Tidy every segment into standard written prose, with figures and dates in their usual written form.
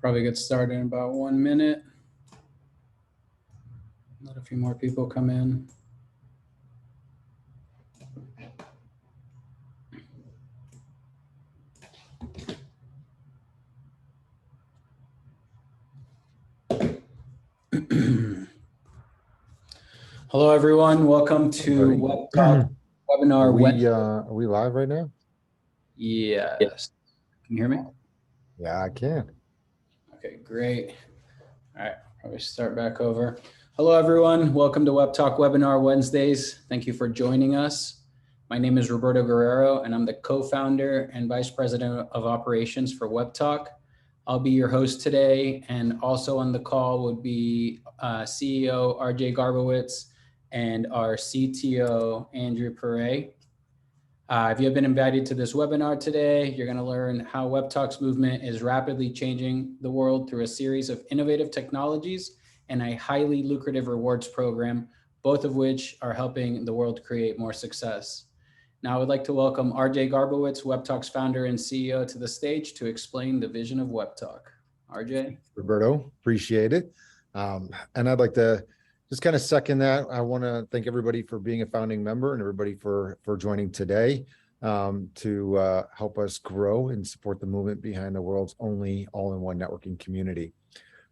Probably get started in about 1 minute. Let a few more people come in. Hello, everyone. Welcome to Webtalk webinar. Are we live right now? Yes. Can you hear me? Yeah, I can. Okay, great. All right, probably start back over. Hello, everyone. Welcome to Webtalk Webinar Wednesdays. Thank you for joining us. My name is Roberto Guerrero, and I'm the co-founder and vice president of operations for Webtalk. I'll be your host today, and also on the call would be CEO RJ Garbowitz and our CTO Andrew Perret. If you have been invited to this webinar today, you're going to learn how Webtalk's movement is rapidly changing the world through a series of innovative technologies and a highly lucrative rewards program, both of which are helping the world create more success. Now, I would like to welcome RJ Garbowitz, Webtalk's founder and CEO, to the stage to explain the vision of Webtalk. RJ? Roberto, appreciate it. And I'd like to just kind of second that. I want to thank everybody for being a founding member and everybody for joining today to help us grow and support the movement behind the world's only all-in-one networking community.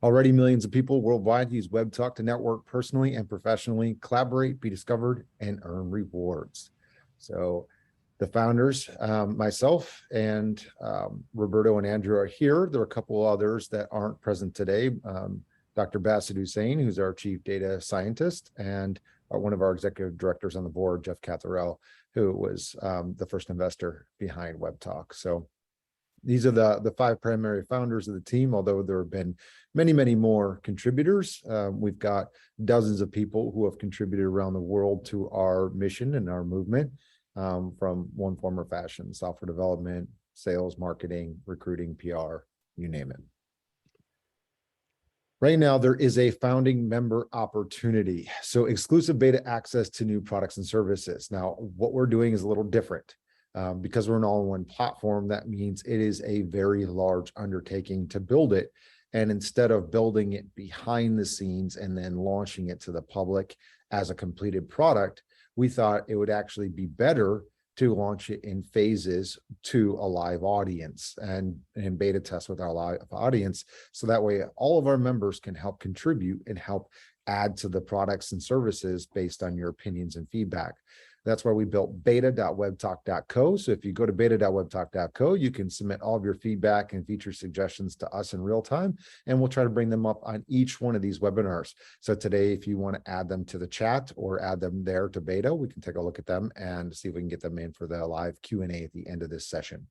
Already millions of people worldwide use Webtalk to network personally and professionally, collaborate, be discovered, and earn rewards. So the founders, myself and Roberto and Andrew are here. There are a couple others that aren't present today. Dr. Bassett Hussein, who's our chief data scientist, and one of our executive directors on the board, Jeff Catherell, who was the first investor behind Webtalk. So these are the five primary founders of the team, although there have been many, many more contributors. We've got dozens of people who have contributed around the world to our mission and our movement from one form or fashion: software development, sales, marketing, recruiting, PR, you name it. Right now, there is a founding member opportunity. So exclusive beta access to new products and services. Now, what we're doing is a little different. Because we're an all-in-one platform, that means it is a very large undertaking to build it. And instead of building it behind the scenes and then launching it to the public as a completed product, we thought it would actually be better to launch it in phases to a live audience and beta test with our live audience. So that way all of our members can help contribute and help add to the products and services based on your opinions and feedback. That's why we built beta.webtalk.co. So if you go to beta.webtalk.co, you can submit all of your feedback and feature suggestions to us in real time, and we'll try to bring them up on each one of these webinars. So today, if you want to add them to the chat or add them there to beta, we can take a look at them and see if we can get them in for the live Q&A at the end of this session.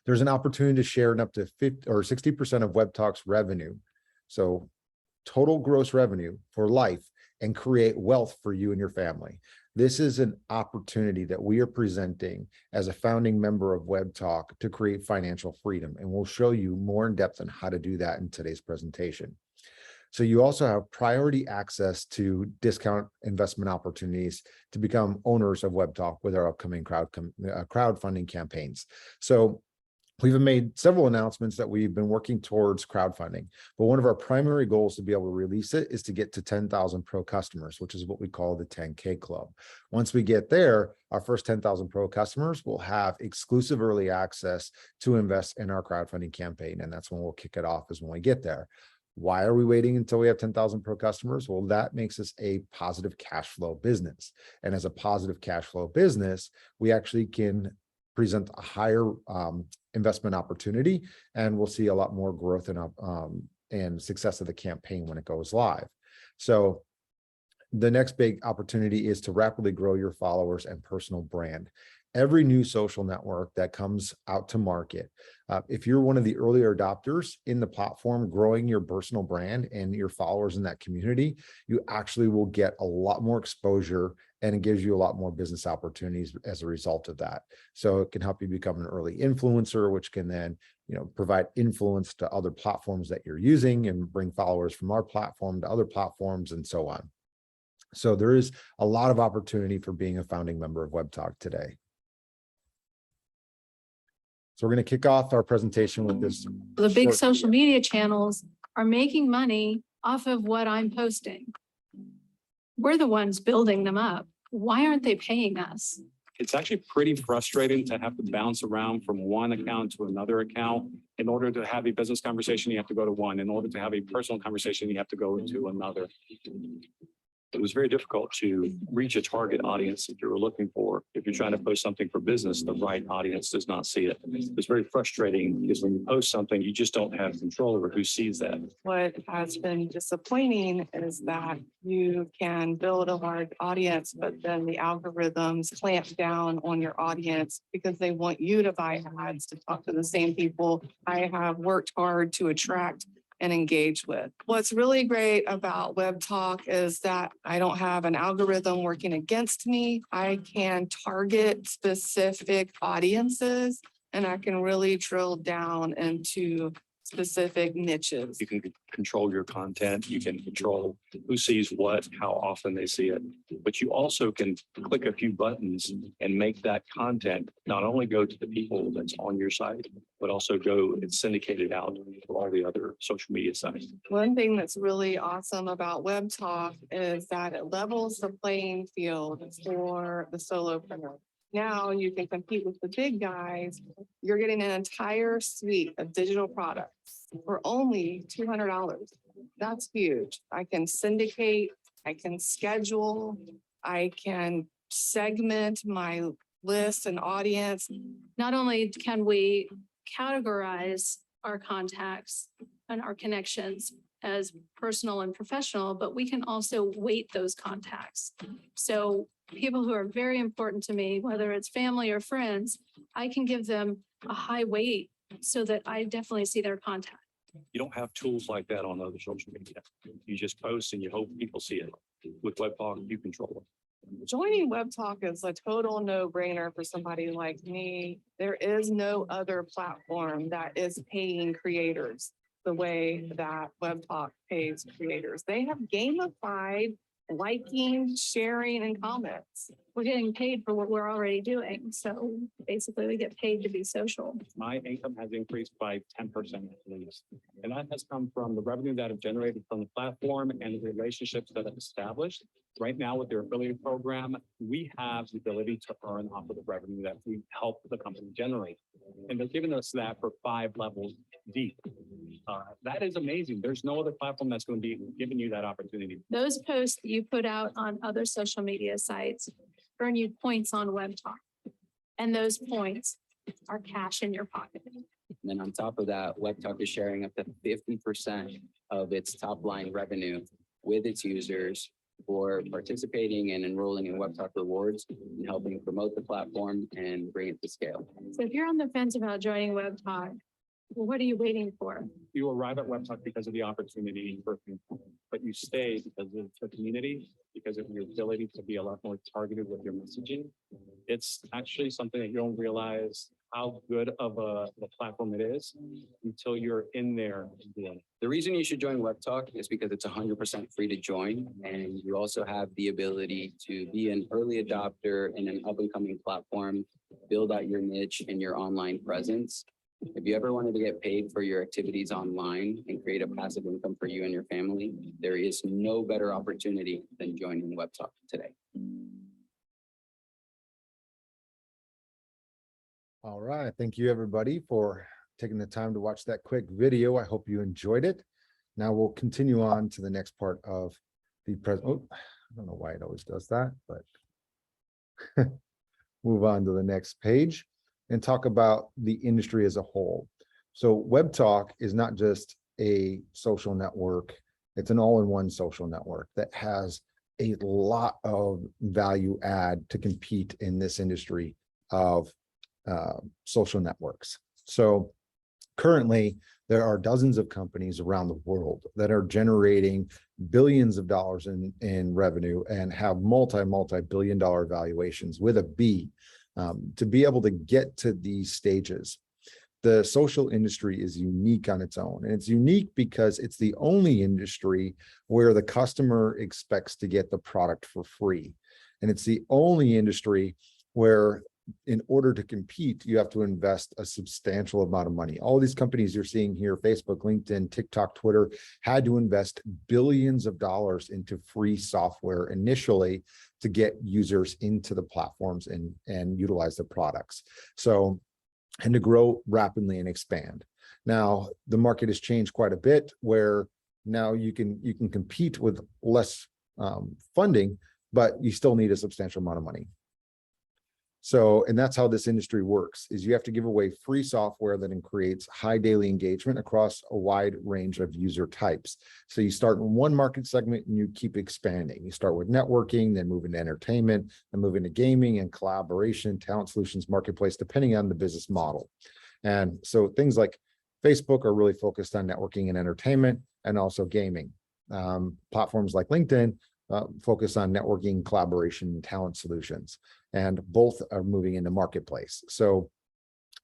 There's an opportunity to share up to 50 or 60% of Webtalk's revenue. So total gross revenue for life, and create wealth for you and your family. This is an opportunity that we are presenting as a founding member of Webtalk to create financial freedom. And we'll show you more in depth on how to do that in today's presentation. So you also have priority access to discount investment opportunities to become owners of Webtalk with our upcoming crowdfunding campaigns. So we've made several announcements that we've been working towards crowdfunding, but one of our primary goals to be able to release it is to get to 10,000 pro customers, which is what we call the 10K Club. Once we get there, our first 10,000 pro customers will have exclusive early access to invest in our crowdfunding campaign, and that's when we'll kick it off, is when we get there. Why are we waiting until we have 10,000 pro customers? Well, that makes us a positive cash flow business. And as a positive cash flow business, we actually can present a higher investment opportunity, and we'll see a lot more growth and success of the campaign when it goes live. So the next big opportunity is to rapidly grow your followers and personal brand. Every new social network that comes out to market, if you're one of the earlier adopters in the platform, growing your personal brand and your followers in that community, you actually will get a lot more exposure, and it gives you a lot more business opportunities as a result of that. So it can help you become an early influencer, which can then, provide influence to other platforms that you're using and bring followers from our platform to other platforms and so on. So there is a lot of opportunity for being a founding member of Webtalk today. So we're going to kick off our presentation with this. The big short social video. media channels are making money off of what I'm posting. We're the ones building them up. Why aren't they paying us? It's actually pretty frustrating to have to bounce around from one account to another account. In order to have a business conversation, you have to go to one. In order to have a personal conversation, you have to go to another. It was very difficult to reach a target audience that you were looking for. If you're trying to post something for business, the right audience does not see it. It's very frustrating because when you post something, you just don't have control over who sees that. What has been disappointing is that you can build a large audience, but then the algorithms clamp down on your audience because they want you to buy ads to talk to the same people I have worked hard to attract and engage with. What's really great about Webtalk is that I don't have an algorithm working against me. I can target specific audiences and I can really drill down into specific niches. You can control your content. You can control who sees what, how often they see it. But you also can click a few buttons and make that content not only go to the people that's on your site, but also go and syndicate it out to all the other social media sites. One thing that's really awesome about Webtalk is that it levels the playing field for the solopreneur. Now you can compete with the big guys. You're getting an entire suite of digital products for only $200. That's huge. I can syndicate, I can schedule, I can segment my list and audience. Not only can we categorize our contacts and our connections as personal and professional, but we can also weight those contacts. So people who are very important to me, whether it's family or friends, I can give them a high weight so that I definitely see their contact. You don't have tools like that on other social media. You just post and you hope people see it. With Webtalk, you control it. Joining Webtalk is a total no-brainer for somebody like me. There is no other platform that is paying creators the way that Webtalk pays creators. They have gamified liking, sharing, and comments. We're getting paid for what we're already doing. So basically we get paid to be social. My income has increased by 10% at least. And that has come from the revenue that I've generated from the platform and the relationships that I've established. Right now with their affiliate program, we have the ability to earn off of the revenue that we help the company generate. And they're giving us that for 5 levels deep. That is amazing. There's no other platform that's going to be giving you that opportunity. Those posts that you put out on other social media sites earn you points on Webtalk. And those points are cash in your pocket. And then on top of that, Webtalk is sharing up to 50% of its top line revenue with its users for participating and enrolling in Webtalk Rewards and helping promote the platform and bring it to scale. So if you're on the fence about joining Webtalk, well, what are you waiting for? You arrive at Webtalk because of the opportunity, but you stay because of the community, because of your ability to be a lot more targeted with your messaging. It's actually something that you don't realize how good of a platform it is until you're in there. The reason you should join Webtalk is because it's 100% free to join. And you also have the ability to be an early adopter in an up and coming platform, build out your niche and your online presence. If you ever wanted to get paid for your activities online and create a passive income for you and your family, there is no better opportunity than joining Webtalk today. All right. Thank you, everybody, for taking the time to watch that quick video. I hope you enjoyed it. Now we'll continue on to the next part of the Oh, I don't know why it always does that, but move on to the next page and talk about the industry as a whole. So Webtalk is not just a social network. It's an all-in-one social network that has a lot of value add to compete in this industry of social networks. So currently, there are dozens of companies around the world that are generating billions of dollars in revenue and have multi-billion dollar valuations with a B. To be able to get to these stages, the social industry is unique on its own. And it's unique because it's the only industry where the customer expects to get the product for free. And it's the only industry where in order to compete, you have to invest a substantial amount of money. All these companies you're seeing here, Facebook, LinkedIn, TikTok, Twitter, had to invest billions of dollars into free software initially to get users into the platforms and utilize the products. So, and to grow rapidly and expand. Now, the market has changed quite a bit where now you can compete with less funding, but you still need a substantial amount of money. So, and that's how this industry works, is you have to give away free software that creates high daily engagement across a wide range of user types. So you start in one market segment and you keep expanding. You start with networking, then move into entertainment, then move into gaming and collaboration, talent solutions, marketplace, depending on the business model. And so things like Facebook are really focused on networking and entertainment and also gaming. Platforms like LinkedIn focus on networking, collaboration, and talent solutions, and both are moving into marketplace. So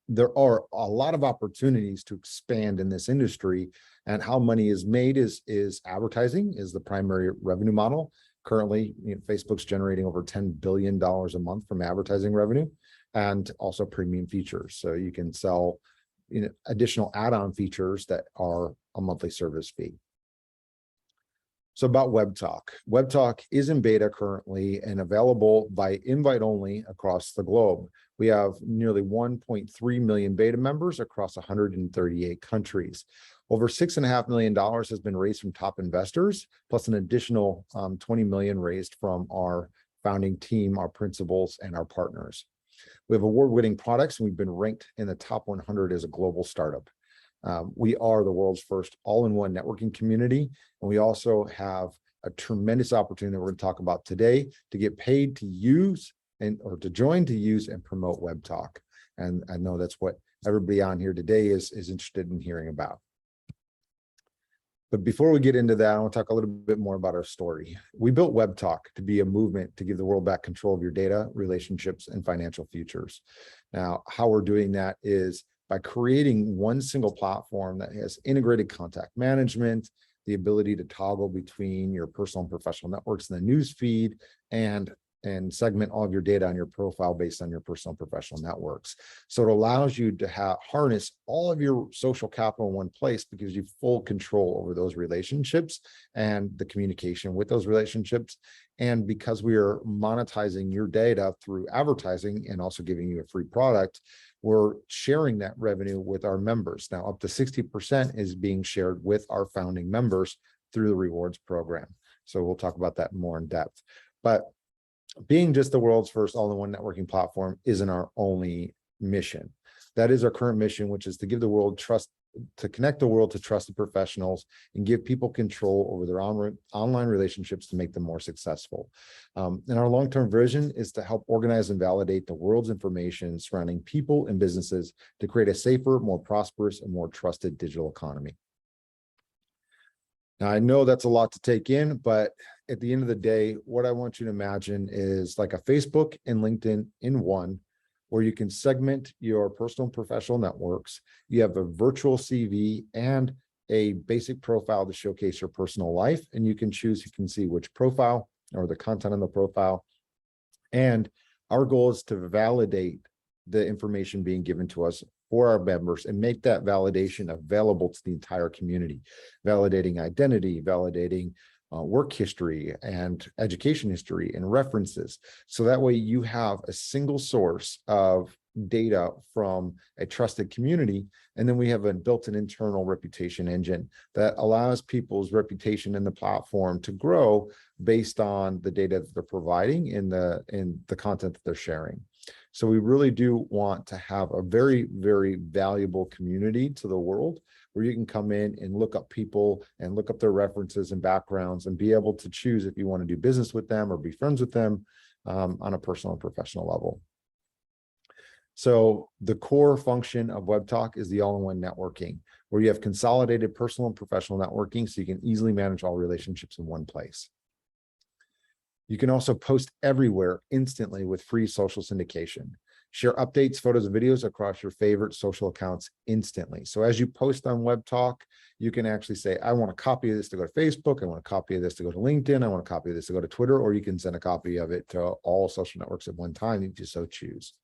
there are a lot of opportunities to expand in this industry, and how money is made is advertising is the primary revenue model. Currently, Facebook's generating over $10 billion a month from advertising revenue, and also premium features. So you can sell additional add-on features that are a monthly service fee. So about Webtalk. Webtalk is in beta currently and available by invite only across the globe. We have nearly 1.3 million beta members across 138 countries. Over $6.5 million has been raised from top investors, plus an additional 20 million raised from our founding team, our principals, and our partners. We have award-winning products, and we've been ranked in the top 100 as a global startup. We are the world's first all-in-one networking community, and we also have a tremendous opportunity that we're going to talk about today to get paid to use or to join to use and promote Webtalk. And I know that's what everybody on here today is interested in hearing about. But before we get into that, I want to talk a little bit more about our story. We built Webtalk to be a movement to give the world back control of your data, relationships, and financial futures. Now, how we're doing that is by creating one single platform that has integrated contact management, the ability to toggle between your personal and professional networks in the news feed, and segment all of your data on your profile based on your personal and professional networks. So it allows you to harness all of your social capital in one place, because you have full control over those relationships and the communication with those relationships. And because we are monetizing your data through advertising and also giving you a free product, we're sharing that revenue with our members. Now, up to 60% is being shared with our founding members through the rewards program. So we'll talk about that more in depth. But being just the world's first all-in-one networking platform isn't our only mission. That is our current mission, which is to give the world trust, to connect the world to trusted professionals and give people control over their online relationships to make them more successful. And our long-term vision is to help organize and validate the world's information surrounding people and businesses to create a safer, more prosperous, and more trusted digital economy. Now, I know that's a lot to take in, but at the end of the day, what I want you to imagine is like a Facebook and LinkedIn in one, where you can segment your personal and professional networks. You have a virtual CV and a basic profile to showcase your personal life, and you can see which profile or the content on the profile. And our goal is to validate the information being given to us for our members and make that validation available to the entire community, validating identity, validating work history and education history and references. So that way you have a single source of data from a trusted community. And then we have a built-in internal reputation engine that allows people's reputation in the platform to grow based on the data that they're providing in the content that they're sharing. So we really do want to have a very, very valuable community to the world, where you can come in and look up people and look up their references and backgrounds and be able to choose if you want to do business with them or be friends with them on a personal and professional level. So the core function of Webtalk is the all-in-one networking, where you have consolidated personal and professional networking so you can easily manage all relationships in one place. You can also post everywhere instantly with free social syndication. Share updates, photos, and videos across your favorite social accounts instantly. So as you post on Webtalk, you can actually say, I want a copy of this to go to Facebook. I want a copy of this to go to LinkedIn. I want a copy of this to go to Twitter, or you can send a copy of it to all social networks at one time if you so choose.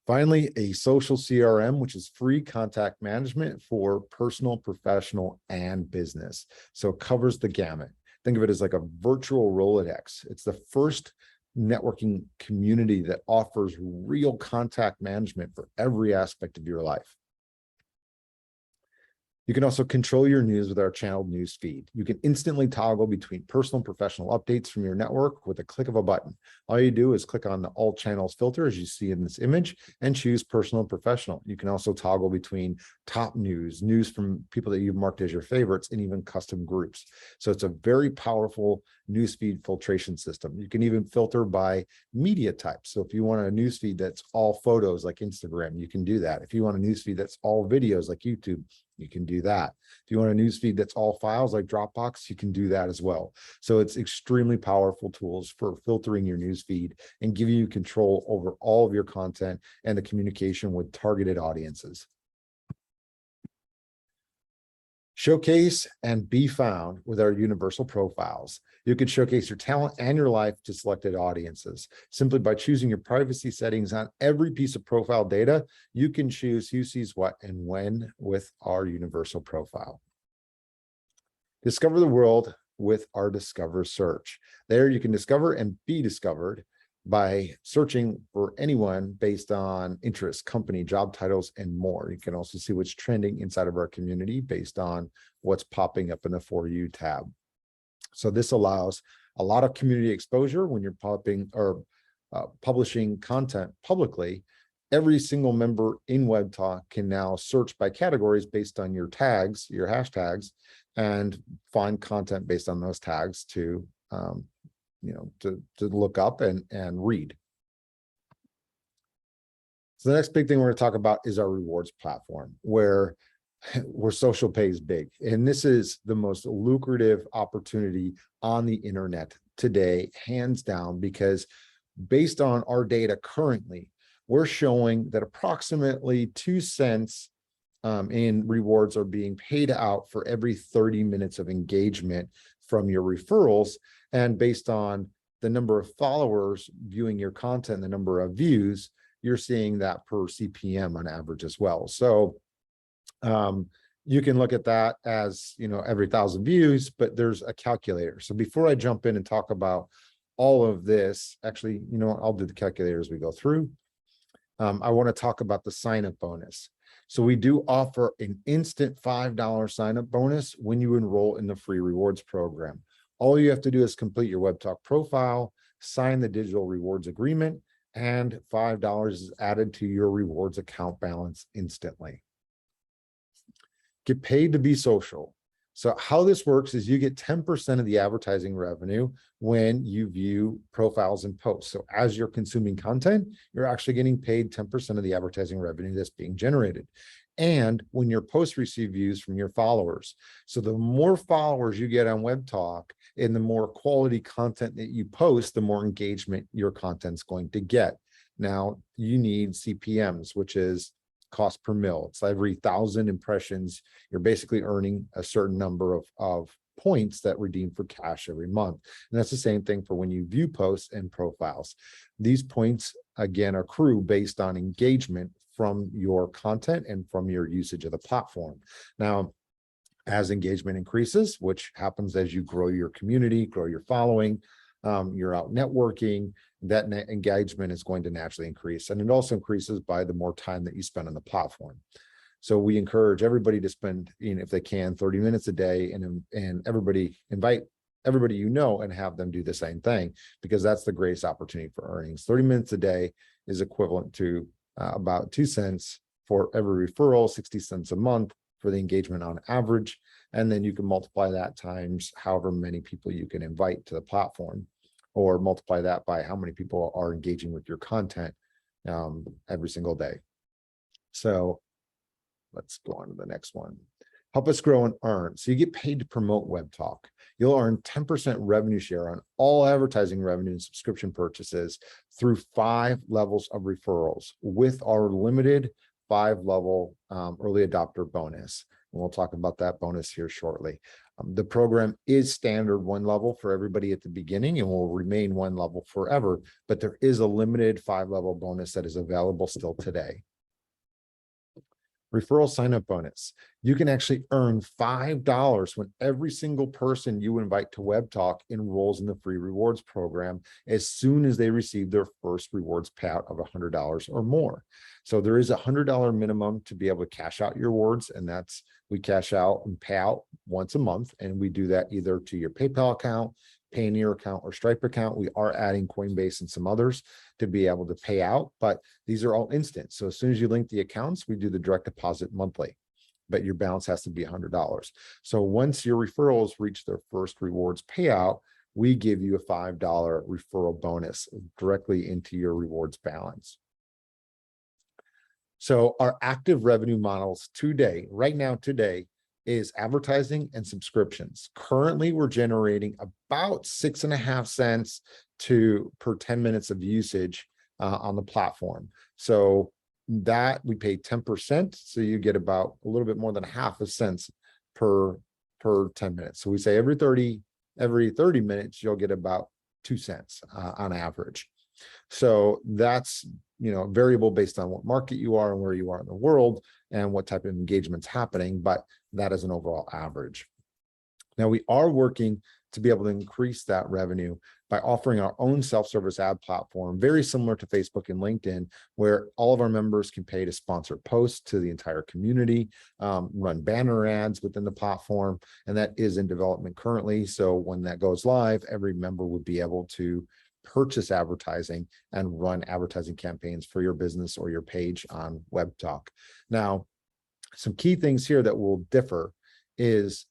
Finally, a social CRM, which is free contact management for personal, professional, and business. So it covers the gamut. Think of it as like a virtual Rolodex. It's the first networking community that offers real contact management for every aspect of your life. You can also control your news with our channeled news feed. You can instantly toggle between personal and professional updates from your network with a click of a button. All you do is click on the all channels filter as you see in this image and choose personal and professional. You can also toggle between top news, news from people that you've marked as your favorites, and even custom groups. So it's a very powerful newsfeed filtration system. You can even filter by media type. So if you want a newsfeed that's all photos like Instagram, you can do that. If you want a newsfeed that's all videos like YouTube, you can do that. If you want a newsfeed that's all files like Dropbox, you can do that as well. So it's extremely powerful tools for filtering your newsfeed and giving you control over all of your content and the communication with targeted audiences. Showcase and be found with our universal profiles. You can showcase your talent and your life to selected audiences. Simply by choosing your privacy settings on every piece of profile data, you can choose who sees what and when with our universal profile. Discover the world with our Discover search. There you can discover and be discovered by searching for anyone based on interest, company, job titles, and more. You can also see what's trending inside of our community based on what's popping up in the For You tab. So this allows a lot of community exposure when you're publishing content publicly. Every single member in Webtalk can now search by categories based on your tags, your hashtags, and find content based on those tags to look up and read. So the next big thing we're going to talk about is our rewards platform, where social pay is big. And this is the most lucrative opportunity on the internet today, hands down, because based on our data currently, we're showing that approximately 2 cents in rewards are being paid out for every 30 minutes of engagement from your referrals. And based on the number of followers viewing your content, the number of views, you're seeing that per CPM on average as well. So you can look at that as, every 1,000 views, but there's a calculator. So before I jump in and talk about all of this, actually, I'll do the calculator as we go through. I want to talk about the sign-up bonus. So we do offer an instant $5 sign-up bonus when you enroll in the free rewards program. All you have to do is complete your Webtalk profile, sign the digital rewards agreement, and $5 is added to your rewards account balance instantly. Get paid to be social. So how this works is you get 10% of the advertising revenue when you view profiles and posts. So as you're consuming content, you're actually getting paid 10% of the advertising revenue that's being generated. And when your posts receive views from your followers. So the more followers you get on Webtalk and the more quality content that you post, the more engagement your content's going to get. Now you need CPMs, which is cost per mil. It's every 1,000 impressions, you're basically earning a certain number of points that redeem for cash every month. And that's the same thing for when you view posts and profiles. These points, again, accrue based on engagement from your content and from your usage of the platform. Now, as engagement increases, which happens as you grow your community, grow your following, you're out networking, that engagement is going to naturally increase. And it also increases by the more time that you spend on the platform. So we encourage everybody to spend, if they can, 30 minutes a day, and invite everybody and have them do the same thing, because that's the greatest opportunity for earnings. 30 minutes a day is equivalent to about 2 cents for every referral, 60 cents a month for the engagement on average. And then you can multiply that times however many people you can invite to the platform, or multiply that by how many people are engaging with your content every single day. So let's go on to the next one. Help us grow and earn. So you get paid to promote Webtalk. You'll earn 10% revenue share on all advertising revenue and subscription purchases through 5 levels of referrals with our limited 5-level early adopter bonus. And we'll talk about that bonus here shortly. The program is standard one level for everybody at the beginning and will remain one level forever, but there is a limited 5-level bonus that is available still today. Referral sign-up bonus. You can actually earn $5 when every single person you invite to Webtalk enrolls in the free rewards program as soon as they receive their first rewards payout of $100 or more. So there is a $100 minimum to be able to cash out your rewards, and that's we cash out and pay out once a month, and we do that either to your PayPal account, Payoneer account, or Stripe account. We are adding Coinbase and some others to be able to pay out, but these are all instant. So as soon as you link the accounts, we do the direct deposit monthly, but your balance has to be $100. So once your referrals reach their first rewards payout, we give you a $5 referral bonus directly into your rewards balance. So our active revenue models today, right now today, is advertising and subscriptions. Currently, we're generating about 6.5 cents per 10 minutes of usage on the platform. So that we pay 10%. So you get about a little bit more than 0.5 cents per 10 minutes. So we say every 30 minutes, you'll get about 2 cents on average. So that's, variable based on what market you are and where you are in the world and what type of engagement's happening, but that is an overall average. Now we are working to be able to increase that revenue by offering our own self-service ad platform, very similar to Facebook and LinkedIn, where all of our members can pay to sponsor posts to the entire community, run banner ads within the platform, and that is in development currently. So when that goes live, every member would be able to purchase advertising and run advertising campaigns for your business or your page on Webtalk. Now, some key things here that will differ is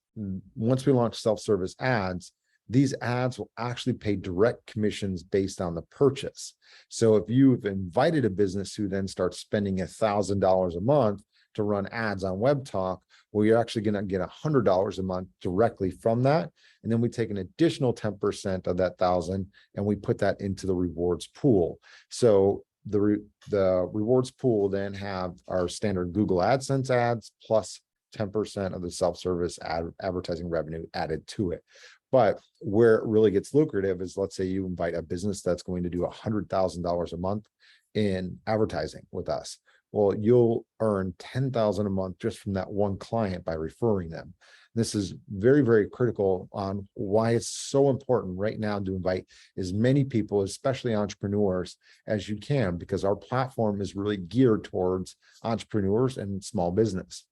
once we launch self-service ads, these ads will actually pay direct commissions based on the purchase. So if you've invited a business who then starts spending $1,000 a month to run ads on Webtalk, well, you're actually going to get $100 a month directly from that. And then we take an additional 10% of that 1,000 and we put that into the rewards pool. So the rewards pool will then have our standard Google AdSense ads plus 10% of the self-service advertising revenue added to it. But where it really gets lucrative is, let's say you invite a business that's going to do $100,000 a month in advertising with us. Well, you'll earn $10,000 a month just from that one client by referring them. This is very, very critical on why it's so important right now to invite as many people, especially entrepreneurs, as you can, because our platform is really geared towards entrepreneurs and small business.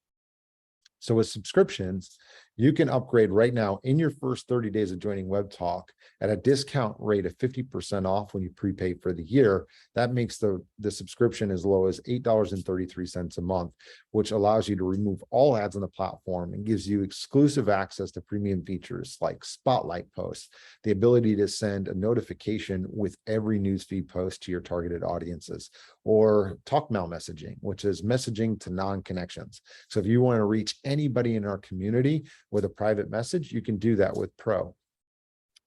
So with subscriptions, you can upgrade right now in your first 30 days of joining Webtalk at a discount rate of 50% off when you prepay for the year. That makes the subscription as low as $8.33 a month, which allows you to remove all ads on the platform and gives you exclusive access to premium features like spotlight posts, the ability to send a notification with every newsfeed post to your targeted audiences, or talk mail messaging, which is messaging to non-connections. So if you want to reach anybody in our community with a private message, you can do that with Pro.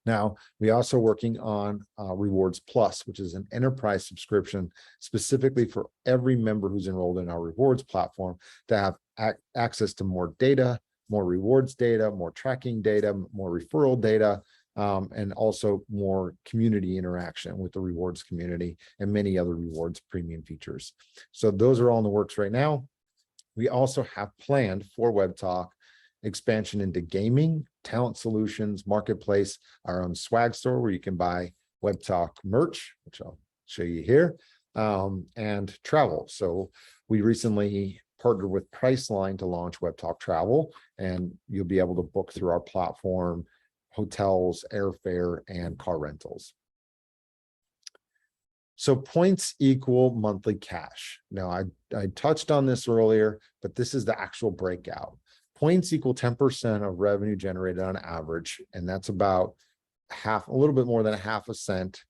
Now, we're also working on Rewards Plus, which is an enterprise subscription specifically for every member who's enrolled in our rewards platform to have access to more data, more rewards data, more tracking data, more referral data, and also more community interaction with the rewards community and many other rewards premium features. So those are all in the works right now. We also have planned for Webtalk expansion into gaming, talent solutions, marketplace, our own swag store where you can buy Webtalk merch, which I'll show you here, and travel. So we recently partnered with Priceline to launch Webtalk Travel, and you'll be able to book through our platform hotels, airfare, and car rentals. So points equal monthly cash. Now, I touched on this earlier, but this is the actual breakout. Points equal 10% of revenue generated on average, and that's about a little bit more than 0.5 cent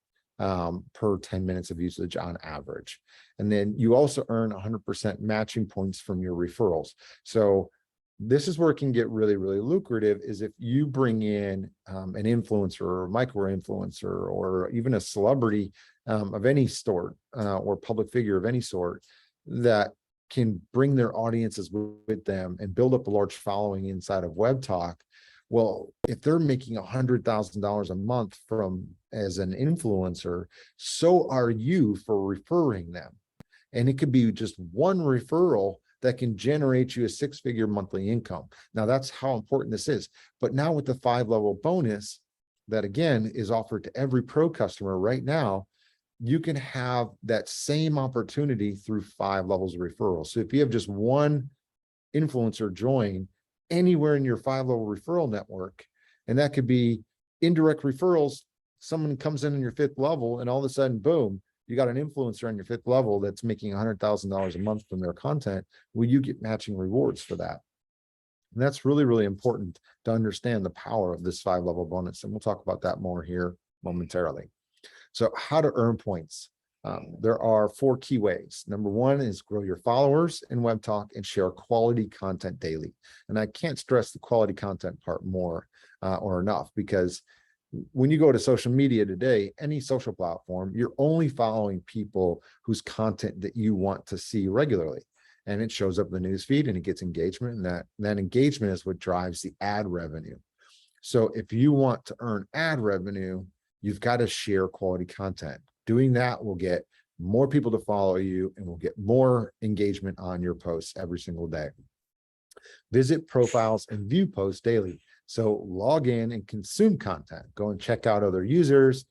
per 10 minutes of usage on average. And then you also earn 100% matching points from your referrals. So this is where it can get really, really lucrative is if you bring in an influencer or micro influencer or even a celebrity of any sort or public figure of any sort that can bring their audiences with them and build up a large following inside of WebTalk. Well, if they're making $100,000 a month from as an influencer, so are you for referring them. And it could be just one referral that can generate you a 6-figure monthly income. Now that's how important this is. But now with the 5-level bonus that again is offered to every pro customer right now, you can have that same opportunity through 5 levels of referral. So if you have just one influencer join anywhere in your 5-level referral network, and that could be indirect referrals, someone comes in your 5th level and all of a sudden, boom, you got an influencer on your 5th level that's making $100,000 a month from their content. Well, you get matching rewards for that. And that's really, really important to understand the power of this 5-level bonus. And we'll talk about that more here momentarily. So how to earn points. There are 4 key ways. Number 1 is grow your followers in WebTalk and share quality content daily. And I can't stress the quality content part more or enough, because when you go to social media today, any social platform, you're only following people whose content that you want to see regularly. And it shows up in the news feed and it gets engagement, and that engagement is what drives the ad revenue. So if you want to earn ad revenue, you've got to share quality content. Doing that will get more people to follow you and will get more engagement on your posts every single day. Visit profiles and view posts daily. So log in and consume content. Go and check out other users,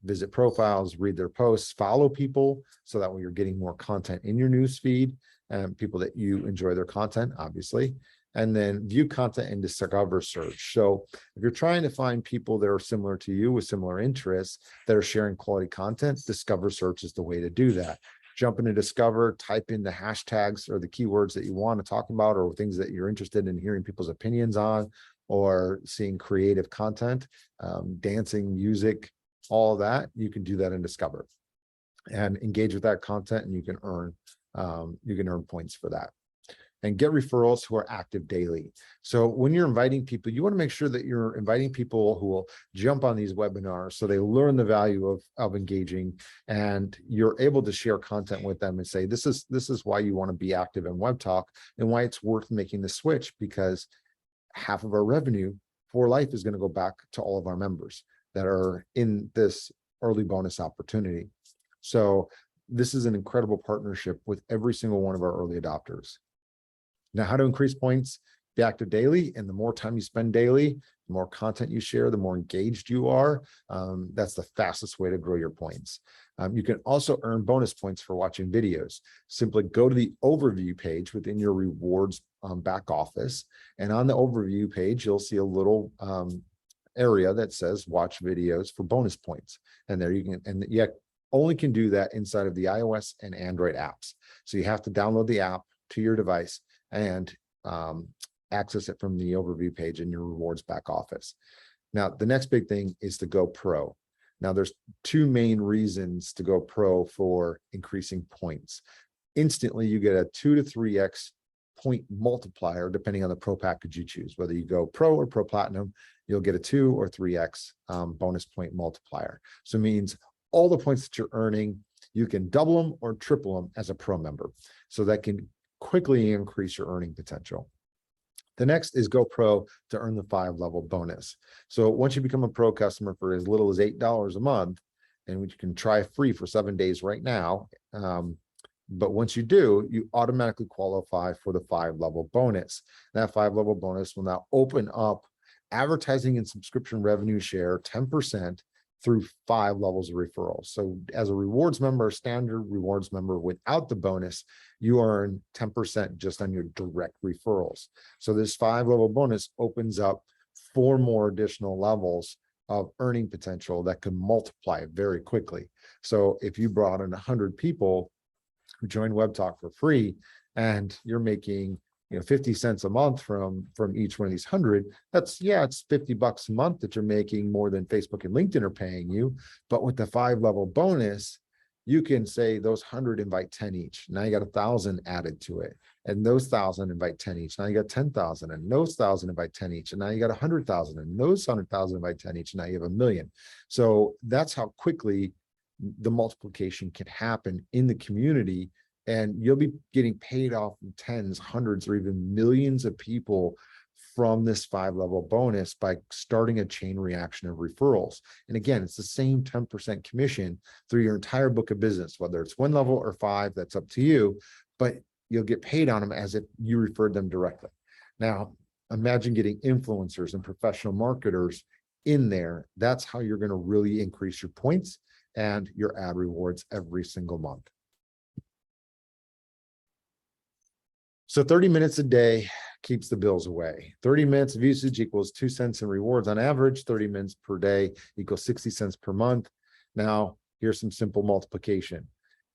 visit profiles, read their posts, follow people, so that way you're getting more content in your news feed and people that you enjoy their content, obviously. And then view content and discover search. So if you're trying to find people that are similar to you with similar interests that are sharing quality content, discover search is the way to do that. Jump into Discover, type in the hashtags or the keywords that you want to talk about, or things that you're interested in hearing people's opinions on, or seeing creative content, dancing, music, all of that. You can do that in Discover and engage with that content, and you can earn points for that. And get referrals who are active daily. So when you're inviting people, you want to make sure that you're inviting people who will jump on these webinars so they learn the value of engaging, and you're able to share content with them and say, this is why you want to be active in WebTalk and why it's worth making the switch, because half of our revenue for life is going to go back to all of our members that are in this early bonus opportunity. So this is an incredible partnership with every single one of our early adopters. Now, how to increase points? Be active daily, and the more time you spend daily, the more content you share, the more engaged you are. That's the fastest way to grow your points. You can also earn bonus points for watching videos. Simply go to the overview page within your rewards back office, and on the overview page, you'll see a little area that says watch videos for bonus points. And there you can, and you only can do that inside of the iOS and Android apps. So you have to download the app to your device and access it from the overview page in your rewards back office. Now, the next big thing is to go pro. Now, there's 2 main reasons to go pro for increasing points. Instantly, you get a 2 to 3x point multiplier, depending on the pro package you choose. Whether you go pro or pro platinum, you'll get a 2 or 3x bonus point multiplier. So it means all the points that you're earning, you can double them or triple them as a pro member. So that can quickly increase your earning potential. The next is go pro to earn the 5-level bonus. So once you become a pro customer for as little as $8 a month, and you can try free for 7 days right now. But once you do, you automatically qualify for the 5-level bonus. That 5-level bonus will now open up advertising and subscription revenue share 10% through 5 levels of referrals. So as a rewards member, standard rewards member without the bonus, you earn 10% just on your direct referrals. So this 5-level bonus opens up 4 more additional levels of earning potential that can multiply very quickly. So if you brought in 100 people who joined WebTalk for free, and you're making 50 cents a month from each one of these 100, it's $50 a month that you're making more than Facebook and LinkedIn are paying you. But with the 5-level bonus, you can say those 100 invite 10 each. Now you got 1,000 added to it, and those 1,000 invite 10 each. Now you got 10,000, and those 1,000 invite 10 each, and now you got 100,000, and those 100,000 invite 10 each. And now you have 1 million. So that's how quickly the multiplication can happen in the community And you'll be getting paid off in tens, hundreds, or even millions of people from this 5-level bonus by starting a chain reaction of referrals. And again, it's the same 10% commission through your entire book of business, whether it's 1 level or 5, that's up to you, but you'll get paid on them as if you referred them directly. Now, imagine getting influencers and professional marketers in there. That's how you're going to really increase your points and your ad rewards every single month. So 30 minutes a day keeps the bills away. 30 minutes of usage equals 2 cents in rewards on average. 30 minutes per day equals 60 cents per month. Now, here's some simple multiplication.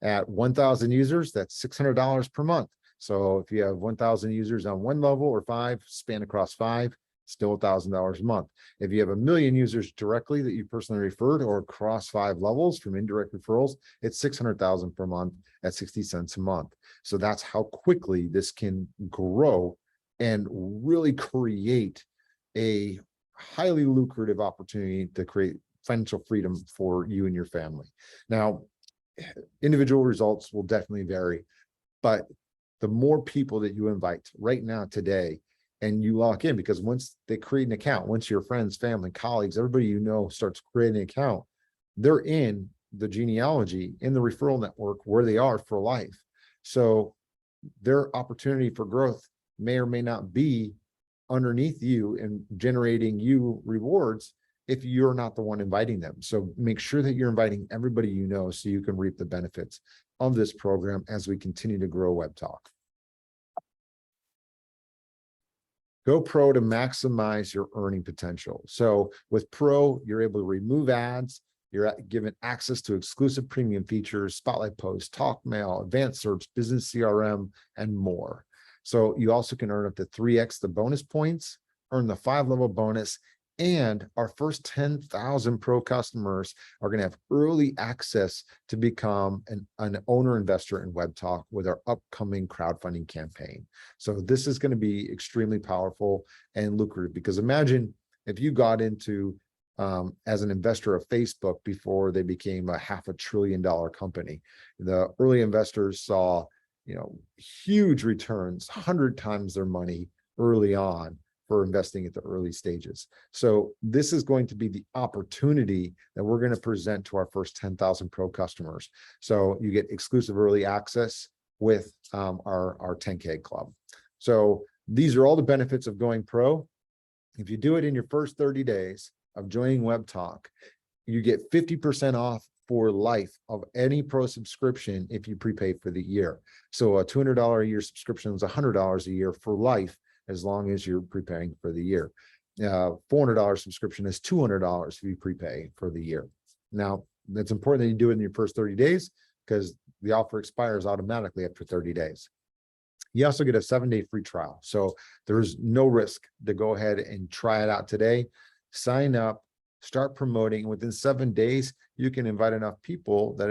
At 1,000 users, that's $600 per month. So if you have 1,000 users on 1 level or 5, span across 5, still $1,000 a month. If you have 1 million users directly that you personally referred or across 5 levels from indirect referrals, it's 600,000 per month at 60 cents a month. So that's how quickly this can grow and really create a highly lucrative opportunity to create financial freedom for you and your family. Now, individual results will definitely vary, but the more people that you invite right now today, and you lock in, because once they create an account, once your friends, family, colleagues, everybody you know starts creating an account, they're in the genealogy, in the referral network where they are for life. So their opportunity for growth may or may not be underneath you and generating you rewards if you're not the one inviting them. So make sure that you're inviting everybody you know so you can reap the benefits of this program as we continue to grow Webtalk. Go Pro to maximize your earning potential. So with Pro, you're able to remove ads. You're given access to exclusive premium features, spotlight posts, talk mail, advanced search, business CRM, and more. So you also can earn up to 3x the bonus points, earn the 5-level bonus, and our first 10,000 Pro customers are going to have early access to become an owner investor in Webtalk with our upcoming crowdfunding campaign. So this is going to be extremely powerful and lucrative, because imagine if you got into as an investor of Facebook before they became a $500 billion company. The early investors saw, huge returns, 100 times their money early on for investing at the early stages. So this is going to be the opportunity that we're going to present to our first 10,000 Pro customers. So you get exclusive early access with our 10K club. So these are all the benefits of going Pro. If you do it in your first 30 days of joining Webtalk, you get 50% off for life of any Pro subscription if you prepay for the year. So a $200 a year subscription is $100 a year for life, as long as you're preparing for the year. $400 subscription is $200 if you prepay for the year. Now, it's important that you do it in your first 30 days because the offer expires automatically after 30 days. You also get a 7-day free trial. So there's no risk to go ahead and try it out today. Sign up, start promoting. Within 7 days, you can invite enough people that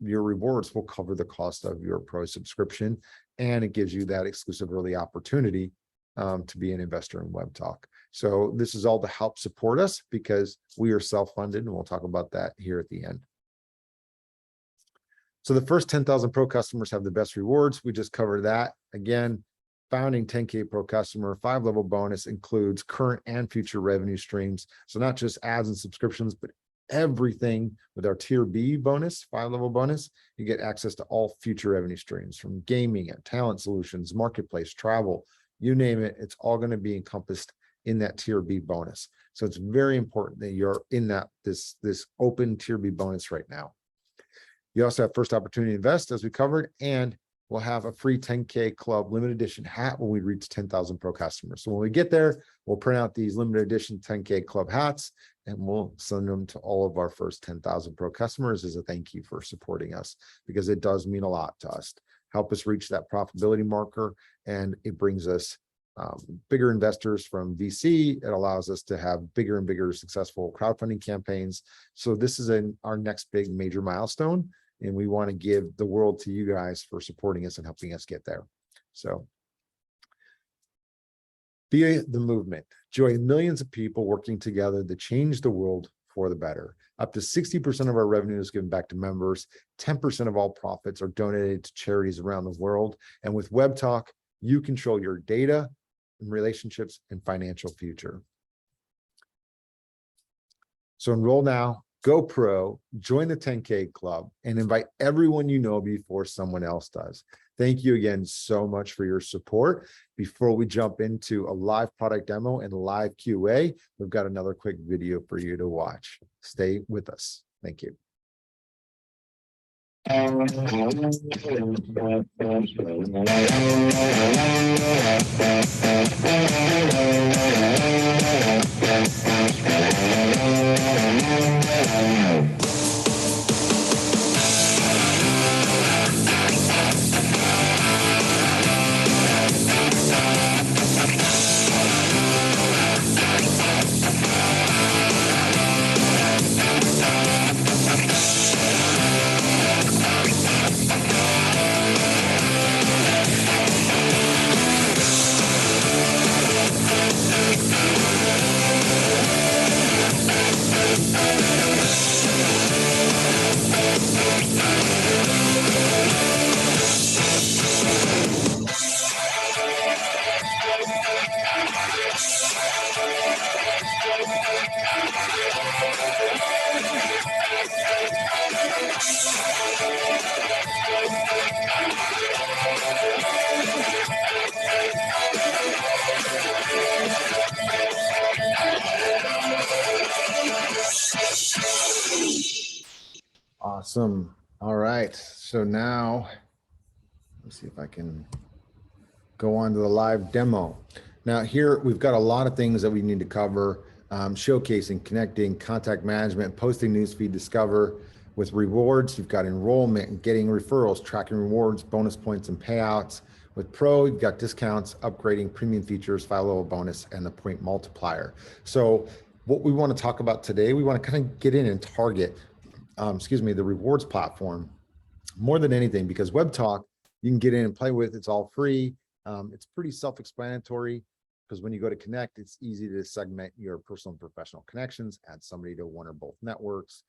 your rewards will cover the cost of your Pro subscription. And it gives you that exclusive early opportunity to be an investor in Webtalk. So this is all to help support us because we are self-funded, and we'll talk about that here at the end. So the first 10,000 Pro customers have the best rewards. We just covered that. Again, founding 10K Pro customer, 5-level bonus includes current and future revenue streams. So not just ads and subscriptions, but everything with our tier B bonus, 5-level bonus, you get access to all future revenue streams from gaming and talent solutions, marketplace, travel, you name it, it's all going to be encompassed in that tier B bonus. So it's very important that you're in this open tier B bonus right now. You also have first opportunity to invest, as we covered, and we'll have a free 10K Club limited edition hat when we reach 10,000 Pro customers. So when we get there, we'll print out these limited edition 10K Club hats, and we'll send them to all of our first 10,000 Pro customers as a thank you for supporting us, because it does mean a lot to us. Help us reach that profitability marker, and it brings us bigger investors from VC. It allows us to have bigger and bigger successful crowdfunding campaigns. So this is our next big major milestone, and we want to give the world to you guys for supporting us and helping us get there. So be the movement. Join millions of people working together to change the world for the better. Up to 60% of our revenue is given back to members. 10% of all profits are donated to charities around the world. And with Webtalk, you control your data, relationships, and financial future. So enroll now, go pro, join the 10K club, and invite everyone you know before someone else does. Thank you again so much for your support. Before we jump into a live product demo and live QA, we've got another quick video for you to watch. Stay with us. Thank you. Awesome. All right. So now, let's see if I can go on to the live demo. Now here, we've got a lot of things that we need to cover, showcasing, connecting, contact management, posting newsfeed, discover. With rewards, you've got enrollment, getting referrals, tracking rewards, bonus points, and payouts. With Pro, you've got discounts, upgrading, premium features, 5-level bonus, and the point multiplier. So what we want to talk about today, we want to kind of get in and target the rewards platform more than anything, because Webtalk you can get in and play with. It's all free. It's pretty self-explanatory, because when you go to connect, it's easy to segment your personal and professional connections, add somebody to one or both networks.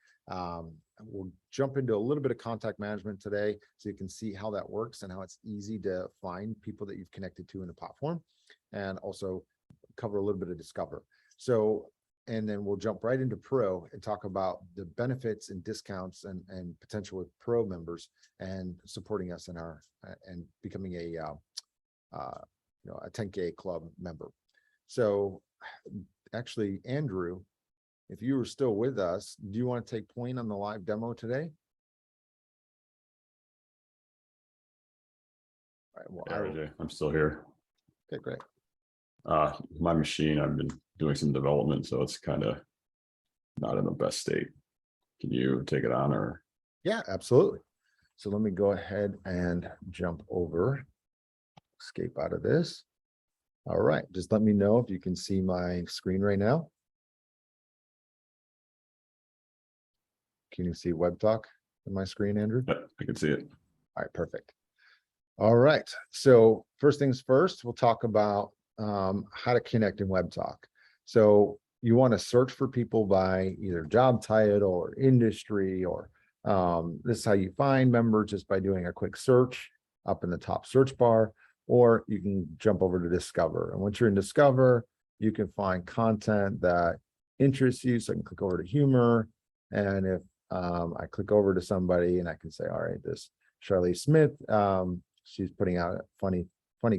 We'll jump into a little bit of contact management today, so you can see how that works and how it's easy to find people that you've connected to in the platform, and also cover a little bit of discover. So, and then we'll jump right into Pro and talk about the benefits and discounts and potential with Pro members and supporting us in our and becoming a 10K club member. So actually, Andrew, if you were still with us, do you want to take point on the live demo today? All right, well, Yeah, I'm still here. Okay, great. My machine, I've been doing some development, so it's kind of not in the best state. Can you take it on? Or Yeah, absolutely. So let me go ahead and jump over, escape out of this. All right, just let me know if you can see my screen right now. Can you see Webtalk on my screen, Andrew? yeah, I can see it. All right, perfect. All right, so first things first, we'll talk about how to connect in Webtalk. So you want to search for people by either job title or industry, or this is how you find members, just by doing a quick search up in the top search bar, or you can jump over to Discover. And once you're in Discover, you can find content that interests you. So I can click over to humor. And if I click over to somebody and I can say, all right, this Charlie Smith, she's putting out funny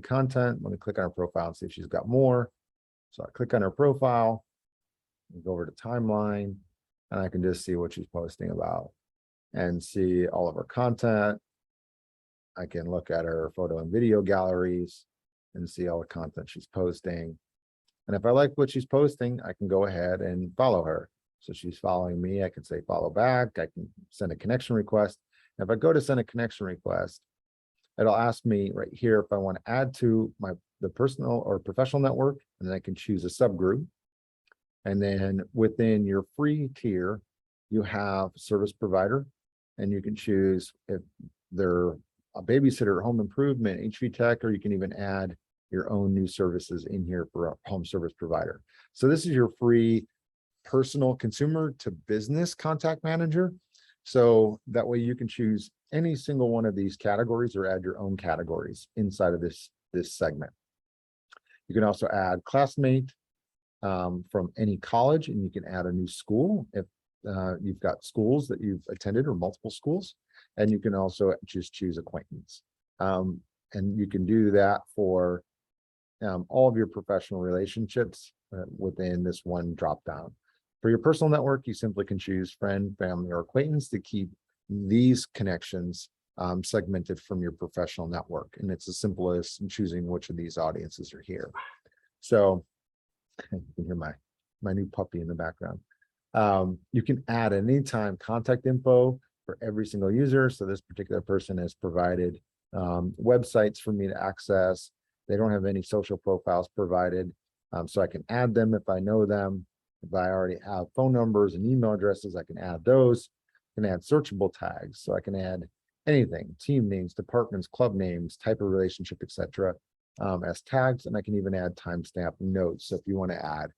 content. Let me click on her profile and see if she's got more. So I click on her profile, go over to timeline, and I can just see what she's posting about and see all of her content. I can look at her photo and video galleries and see all the content she's posting. And if I like what she's posting, I can go ahead and follow her. So she's following me. I can say follow back. I can send a connection request. And if I go to send a connection request, it'll ask me right here if I want to add to the personal or professional network, and then I can choose a subgroup. And then within your free tier, you have service provider, and you can choose if they're a babysitter, home improvement, HV tech, or you can even add your own new services in here for a home service provider. So this is your free personal consumer to business contact manager. So that way you can choose any single one of these categories or add your own categories inside of this segment. You can also add classmate from any college, and you can add a new school if you've got schools that you've attended or multiple schools. And you can also just choose acquaintance. And you can do that for all of your professional relationships within this one drop down. For your personal network, you simply can choose friend, family, or acquaintance to keep these connections segmented from your professional network. And it's as simple as choosing which of these audiences are here. So you can hear my new puppy in the background. You can add at any time contact info for every single user. So this particular person has provided websites for me to access. They don't have any social profiles provided. So I can add them if I know them. If I already have phone numbers and email addresses, I can add those. I can add searchable tags. So I can add anything, team names, departments, club names, type of relationship, etc. As tags. And I can even add timestamp notes. So if you want to add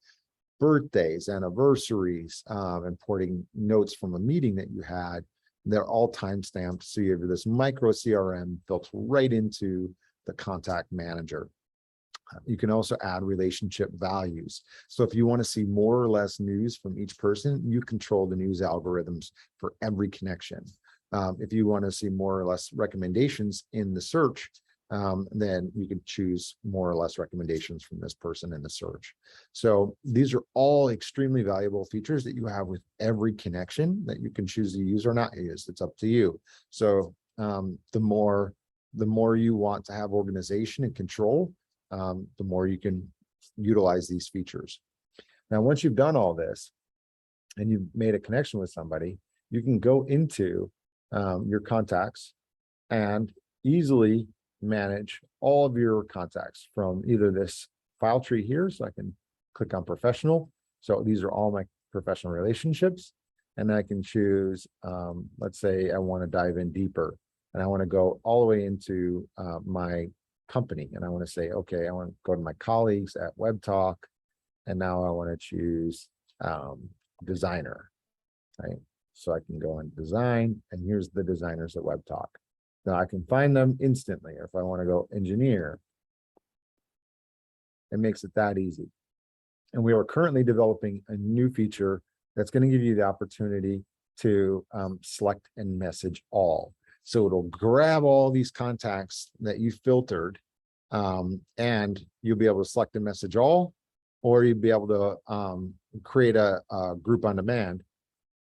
birthdays, anniversaries, importing notes from a meeting that you had, they're all timestamped. So you have this micro CRM built right into the contact manager. You can also add relationship values. So if you want to see more or less news from each person, you control the news algorithms for every connection. If you want to see more or less recommendations in the search, then you can choose more or less recommendations from this person in the search. So these are all extremely valuable features that you have with every connection that you can choose to use or not use. It's up to you. So the more you want to have organization and control, the more you can utilize these features. Now, once you've done all this and you've made a connection with somebody, you can go into your contacts and easily manage all of your contacts from either this file tree here. So I can click on professional. So these are all my professional relationships. And I can choose, let's say I want to dive in deeper and I want to go all the way into my company. And I want to say, okay, I want to go to my colleagues at Webtalk. And now I want to choose designer, right? So I can go on design, and here's the designers at Webtalk. Now I can find them instantly. Or if I want to go engineer, it makes it that easy. And we are currently developing a new feature that's going to give you the opportunity to select and message all. So it'll grab all these contacts that you filtered, and you'll be able to select and message all, or you'll be able to create a group on demand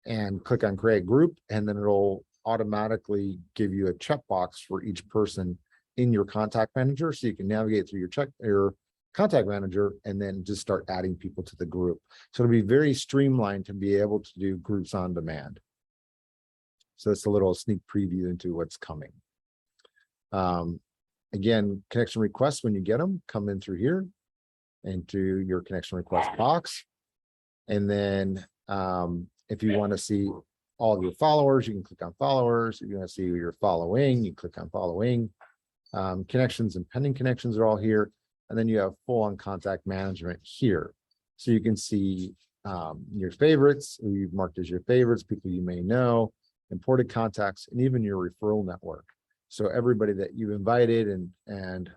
and click on create group, and then it'll automatically give you a checkbox for each person in your contact manager, so you can navigate through your contact manager and then just start adding people to the group. So it'll be very streamlined to be able to do groups on demand. So it's a little sneak preview into what's coming. Again, connection requests, when you get them, come in through here into your connection request box. And then if you want to see all of your followers, you can click on followers. If you want to see who you're following, you click on following. Connections and pending connections are all here. And then you have full on contact management here. So you can see your favorites, who you've marked as your favorites, people you may know, imported contacts, and even your referral network. So everybody that you've invited and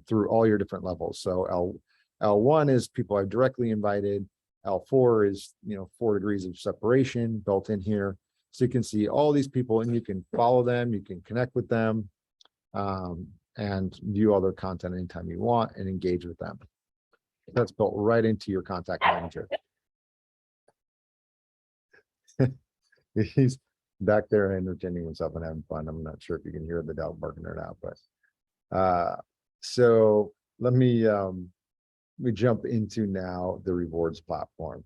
through all your different levels. So L1 is people I've directly invited. L4 is, 4 degrees of separation built in here. So you can see all these people and you can follow them, you can connect with them, and view all their content anytime you want and engage with them. That's built right into your contact manager. He's back there entertaining himself and having fun. I'm not sure if you can hear the dog barking or not, but so let me we jump into now the rewards platform.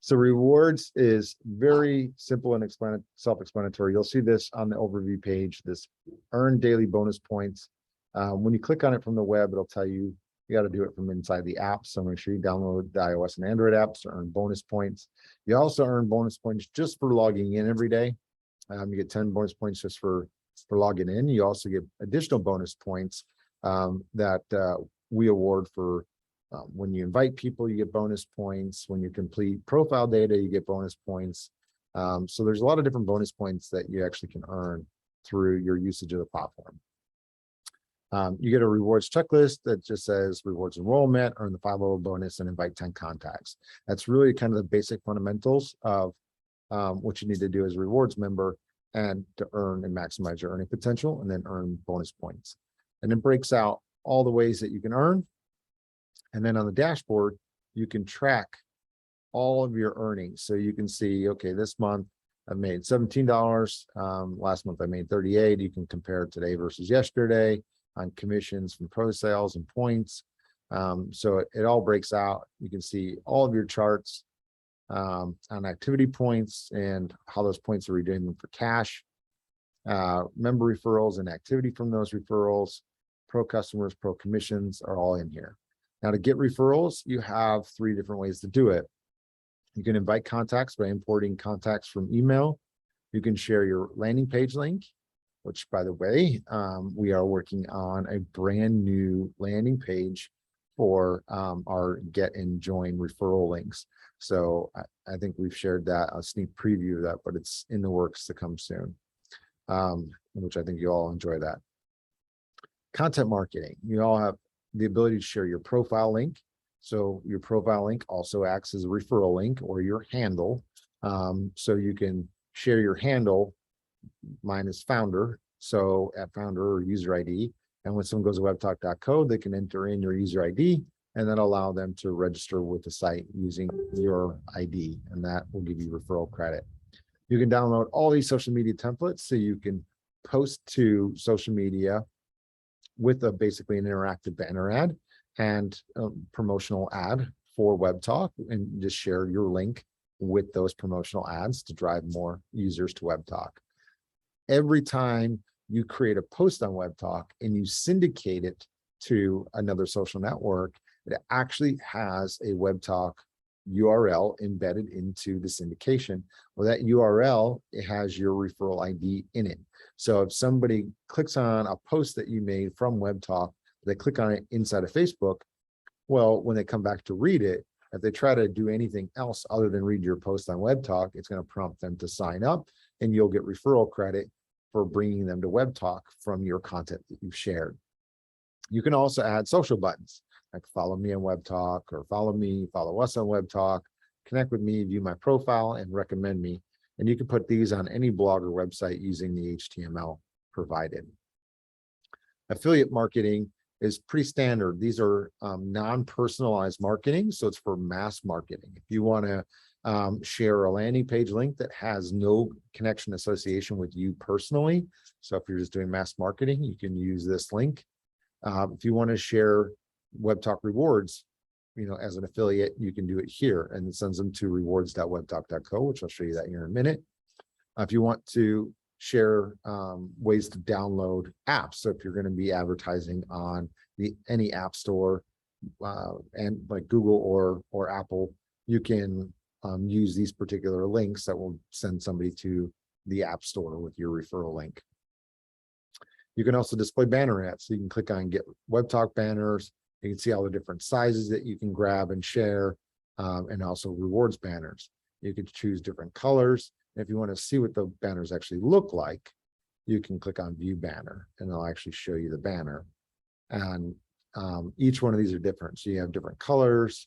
So rewards is very simple and self-explanatory. You'll see this on the overview page, this earn daily bonus points. When you click on it from the web, it'll tell you got to do it from inside the app. So make sure you download the iOS and Android apps to earn bonus points. You also earn bonus points just for logging in every day. You get 10 bonus points just for logging in. You also get additional bonus points that we award for When you invite people, you get bonus points. When you complete profile data, you get bonus points. So there's a lot of different bonus points that you actually can earn through your usage of the platform. You get a rewards checklist that just says rewards enrollment, earn the 5-level bonus, and invite 10 contacts. That's really kind of the basic fundamentals of what you need to do as a rewards member and to earn and maximize your earning potential, and then earn bonus points. And it breaks out all the ways that you can earn. And then on the dashboard, you can track all of your earnings. So you can see, okay, this month I made $17. Last month I made 38. You can compare today versus yesterday on commissions from pro sales and points. So it all breaks out. You can see all of your charts on activity points and how those points are redeeming for cash, member referrals and activity from those referrals, pro customers, pro commissions are all in here. Now, to get referrals, you have 3 different ways to do it. You can invite contacts by importing contacts from email. You can share your landing page link, which, by the way, we are working on a brand new landing page for our get and join referral links. So I think we've shared that, a sneak preview of that, but it's in the works to come soon, which I think you all enjoy that. Content marketing, you all have the ability to share your profile link. So your profile link also acts as a referral link or your handle. So you can share your handle. Mine is founder. So at founder or user ID. And when someone goes to webtalk.co, they can enter in your user ID and then allow them to register with the site using your ID. And that will give you referral credit. You can download all these social media templates so you can post to social media with basically an interactive banner ad and a promotional ad for Webtalk, and just share your link with those promotional ads to drive more users to Webtalk. Every time you create a post on Webtalk and you syndicate it to another social network, it actually has a Webtalk URL embedded into the syndication. Well, that URL, it has your referral ID in it. So if somebody clicks on a post that you made from Webtalk, they click on it inside of Facebook, well, when they come back to read it, if they try to do anything else other than read your post on Webtalk, it's going to prompt them to sign up, and you'll get referral credit for bringing them to Webtalk from your content that you've shared. You can also add social buttons, like follow me on Webtalk, or follow us on Webtalk, connect with me, view my profile, and recommend me. And you can put these on any blog or website using the HTML provided. Affiliate marketing is pretty standard. These are non-personalized marketing, so it's for mass marketing. If you want to share a landing page link that has no connection association with you personally, so if you're just doing mass marketing, you can use this link. If you want to share Webtalk Rewards, as an affiliate, you can do it here, and it sends them to rewards.webtalk.co, which I'll show you that here in a minute. If you want to share ways to download apps, so if you're going to be advertising on any app store and like Google or Apple, you can use these particular links that will send somebody to the app store with your referral link. You can also display banner ads, so you can click on get Webtalk banners. You can see all the different sizes that you can grab and share, and also rewards banners. You can choose different colors. And if you want to see what the banners actually look like, you can click on view banner, and it'll actually show you the banner. And each one of these are different. So you have different colors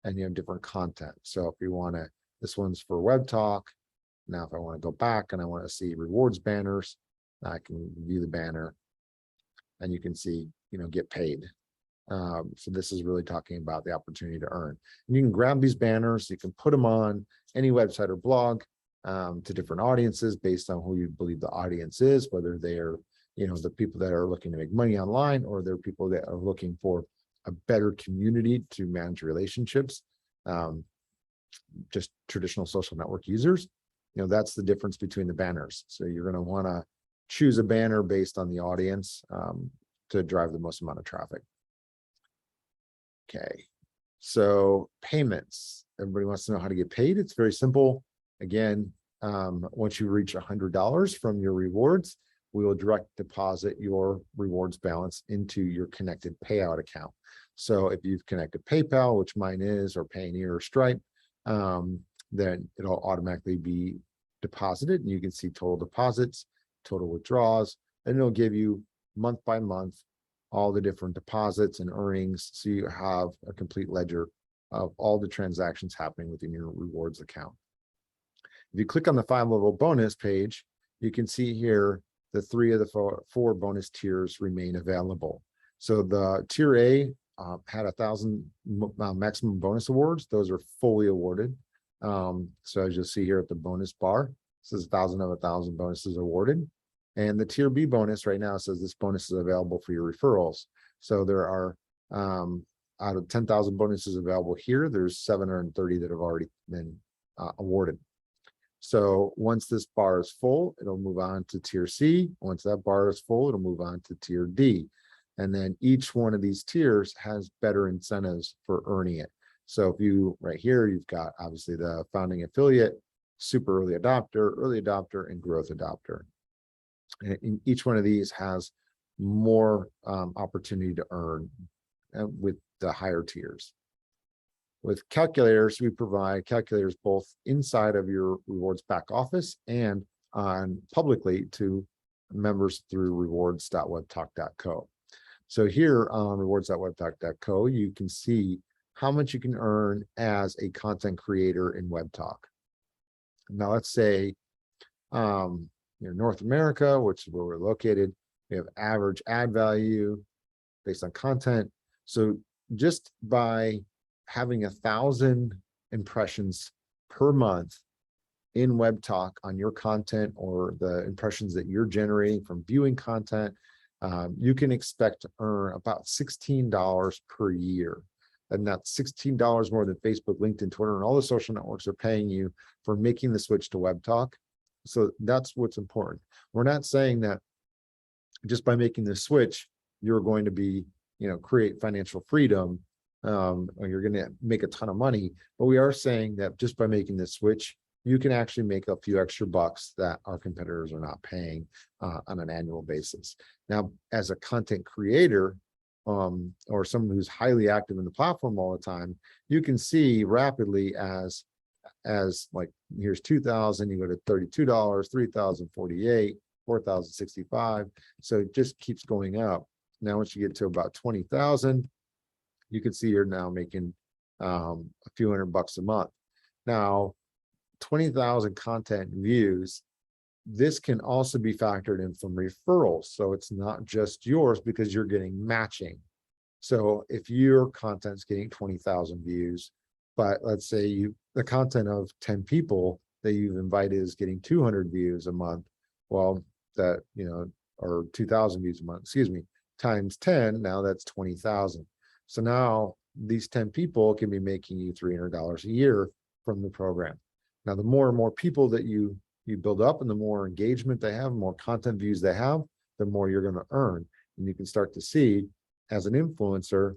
and you have different content. So if you want to, this one's for Webtalk. Now, if I want to go back and I want to see rewards banners, I can view the banner and you can see, get paid. So this is really talking about the opportunity to earn. And you can grab these banners, you can put them on any website or blog to different audiences based on who you believe the audience is, whether they are, the people that are looking to make money online, or they're people that are looking for a better community to manage relationships, just traditional social network users. That's the difference between the banners. So you're going to want to choose a banner based on the audience to drive the most amount of traffic. Okay, so payments. Everybody wants to know how to get paid. It's very simple. Again, once you reach $100 from your rewards, we will direct deposit your rewards balance into your connected payout account. So if you've connected PayPal, which mine is, or Payoneer or Stripe, then it'll automatically be deposited, and you can see total deposits, total withdrawals, and it'll give you month by month all the different deposits and earnings, so you have a complete ledger of all the transactions happening within your rewards account. If you click on the 5-level bonus page, you can see here the 3 of the 4 bonus tiers remain available. So the tier A had 1,000 maximum bonus awards. Those are fully awarded. So as you'll see here at the bonus bar, it says 1,000 of 1,000 bonuses awarded. And the tier B bonus right now says this bonus is available for your referrals. So there are out of 10,000 bonuses available here, there's 730 that have already been awarded. So once this bar is full, it'll move on to tier C. Once that bar is full, it'll move on to tier D. And then each one of these tiers has better incentives for earning it. So if you, right here, you've got obviously the founding affiliate, super early adopter, and growth adopter. And each one of these has more opportunity to earn with the higher tiers. With calculators, we provide calculators both inside of your rewards back office and on publicly to members through rewards.webtalk.co. So here on rewards.webtalk.co, you can see how much you can earn as a content creator in Webtalk. Now, let's say North America, which is where we're located, we have average ad value based on content. So just by having 1,000 impressions per month in Webtalk on your content, or the impressions that you're generating from viewing content, you can expect to earn about $16 per year. And that's $16 more than Facebook, LinkedIn, Twitter, and all the social networks are paying you for making the switch to Webtalk. So that's what's important. We're not saying that just by making the switch, you're going to be, create financial freedom, or you're going to make a ton of money. But we are saying that just by making this switch, you can actually make a few extra bucks that our competitors are not paying on an annual basis. Now, as a content creator, or someone who's highly active in the platform all the time, you can see rapidly as like, here's 2,000, you go to $32, 3,048, 4,065. So it just keeps going up. Now, once you get to about 20,000, you can see you're now making a few $100 a month. Now, 20,000 content views, this can also be factored in from referrals. So it's not just yours, because you're getting matching. So if your content's getting 20,000 views, but let's say the content of 10 people that you've invited is getting 200 views a month, well, that, or 2,000 views a month, excuse me, times 10, now that's 20,000. So now these 10 people can be making you $300 a year from the program. Now, the more and more people that you build up, and the more engagement they have, more content views they have, the more you're going to earn. And you can start to see, as an influencer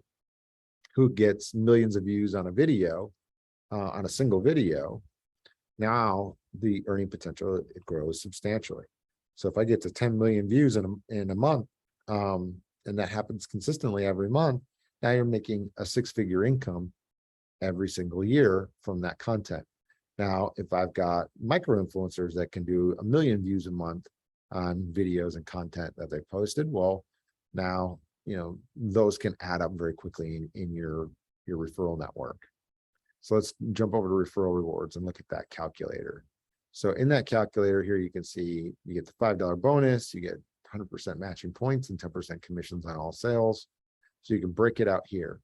who gets millions of views on a video, on a single video, now the earning potential, it grows substantially. So if I get to 10 million views in a month, and that happens consistently every month, now you're making a 6-figure income every single year from that content. Now, if I've got micro influencers that can do 1 million views a month on videos and content that they posted, well, now, those can add up very quickly in your referral network. So let's jump over to referral rewards and look at that calculator. So in that calculator here, you can see you get the $5 bonus, you get 100% matching points and 10% commissions on all sales. So you can break it out here.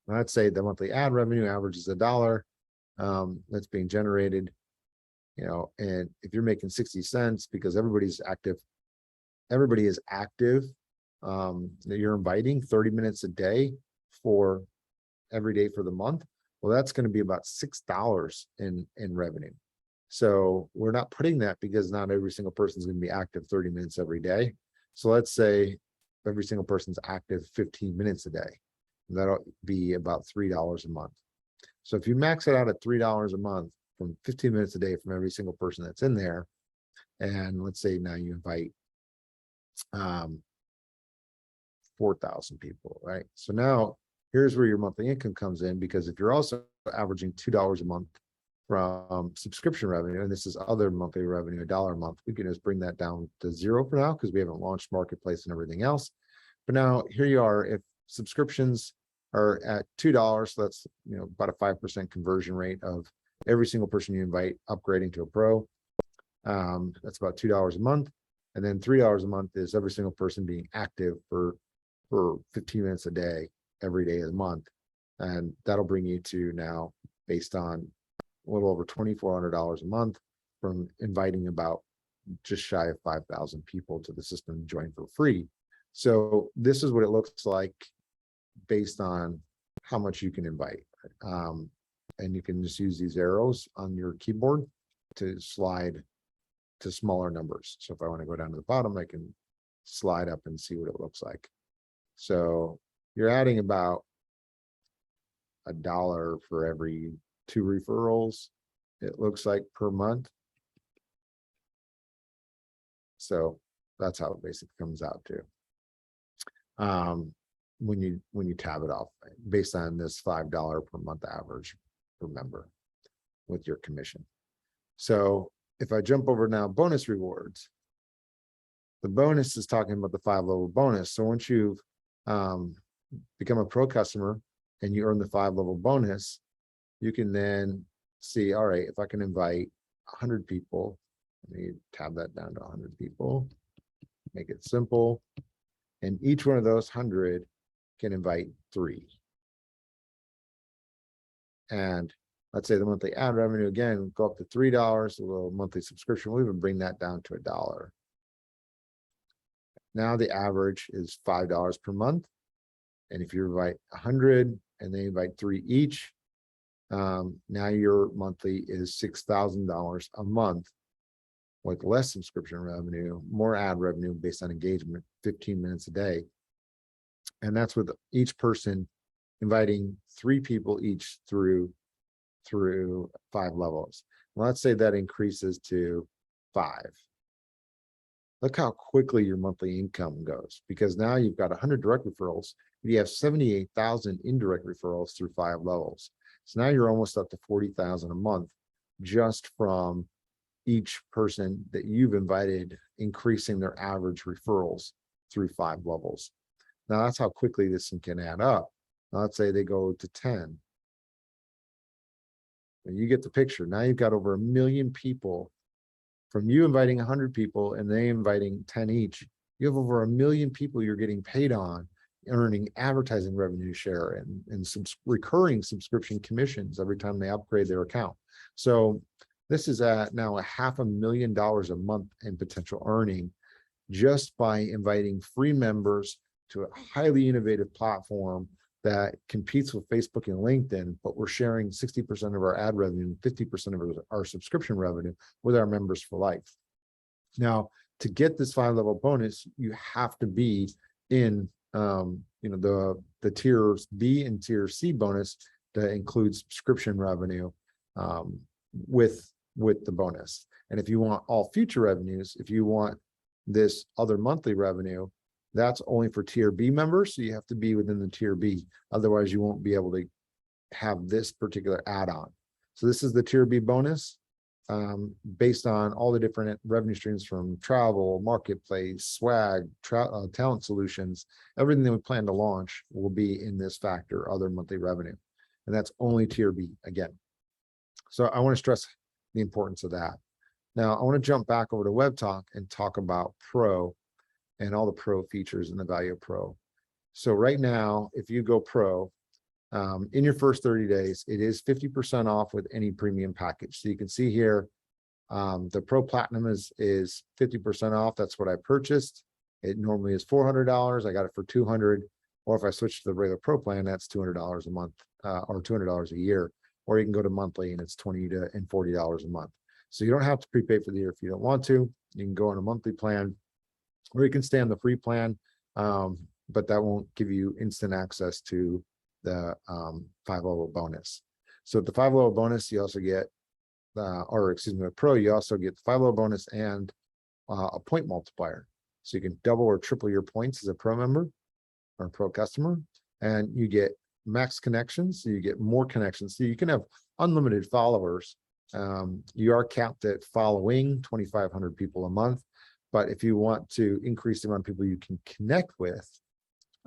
Let's say the monthly ad revenue average is $1. That's being generated, and if you're making 60 cents because everybody is active, that you're inviting 30 minutes a day for every day for the month, well, that's going to be about $6 in revenue. So we're not putting that because not every single person is going to be active 30 minutes every day. So let's say every single person's active 15 minutes a day. That'll be about $3 a month. So if you max it out at $3 a month from 15 minutes a day from every single person that's in there, and let's say now you invite 4,000 people, right? So now here's where your monthly income comes in, because if you're also averaging $2 a month from subscription revenue, and this is other monthly revenue, $1 a month, we can just bring that down to 0 for now because we haven't launched marketplace and everything else. But now here you are, if subscriptions are at $2, so that's about a 5% conversion rate of every single person you invite upgrading to a pro. That's about $2 a month. And then $3 a month is every single person being active for 15 minutes a day, every day of the month. And that'll bring you to now, based on a little over $2,400 a month from inviting about just shy of 5,000 people to the system to join for free. So this is what it looks like based on how much you can invite. And you can just use these arrows on your keyboard to slide to smaller numbers. So if I want to go down to the bottom, I can slide up and see what it looks like. So you're adding about $1 for every 2 referrals, it looks like, per month. So that's how it basically comes out to. When you tab it off based on this $5 per month average per member with your commission. So if I jump over now, bonus rewards, the bonus is talking about the 5-level bonus. So once you've become a pro customer and you earn the 5-level bonus, you can then see, all right, if I can invite 100 people, let me tab that down to 100 people, make it simple. And each one of those 100 can invite 3. And let's say the monthly ad revenue, again, go up to $3, a little monthly subscription, we'll even bring that down to $1. Now the average is $5 per month. And if you invite 100 and they invite 3 each, now your monthly is $6,000 a month with less subscription revenue, more ad revenue based on engagement, 15 minutes a day. And that's with each person inviting 3 people each through 5 levels. Well, let's say that increases to 5. Look how quickly your monthly income goes, because now you've got 100 direct referrals. You have 78,000 indirect referrals through 5 levels. So now you're almost up to 40,000 a month just from each person that you've invited, increasing their average referrals through 5 levels. Now that's how quickly this can add up. Now, let's say they go to 10. And you get the picture. Now you've got over 1 million people from you inviting 100 people and they inviting 10 each. You have over 1 million people you're getting paid on, earning advertising revenue share and some recurring subscription commissions every time they upgrade their account. So this is at now $500,000 a month in potential earning just by inviting free members to a highly innovative platform that competes with Facebook and LinkedIn, but we're sharing 60% of our ad revenue and 50% of our subscription revenue with our members for life. Now, to get this 5-level bonus, you have to be in the tiers B and tier C bonus that includes subscription revenue with the bonus. And if you want all future revenues, if you want this other monthly revenue, that's only for tier B members. So you have to be within the tier B. Otherwise, you won't be able to have this particular add-on. So this is the tier B bonus based on all the different revenue streams from travel, marketplace, swag, talent solutions. Everything that we plan to launch will be in this factor, other monthly revenue. And that's only tier B again. So I want to stress the importance of that. Now I want to jump back over to Webtalk and talk about Pro and all the Pro features and the value of Pro. So right now, if you go Pro, in your first 30 days, it is 50% off with any premium package. So you can see here, the Pro Platinum is 50% off. That's what I purchased. It normally is $400. I got it for $200. Or if I switch to the regular Pro plan, that's $200 a month or $200 a year. Or you can go to monthly and it's $20 to $40 a month. So you don't have to prepay for the year if you don't want to. You can go on a monthly plan, or you can stay on the free plan, but that won't give you instant access to the 5-level bonus. So the 5-level bonus, you also get, with Pro, you also get the 5-level bonus and a point multiplier. So you can double or triple your points as a Pro member or a Pro customer, and you get max connections, so you get more connections. So you can have unlimited followers. You are capped at following 2,500 people a month. But if you want to increase the amount of people you can connect with,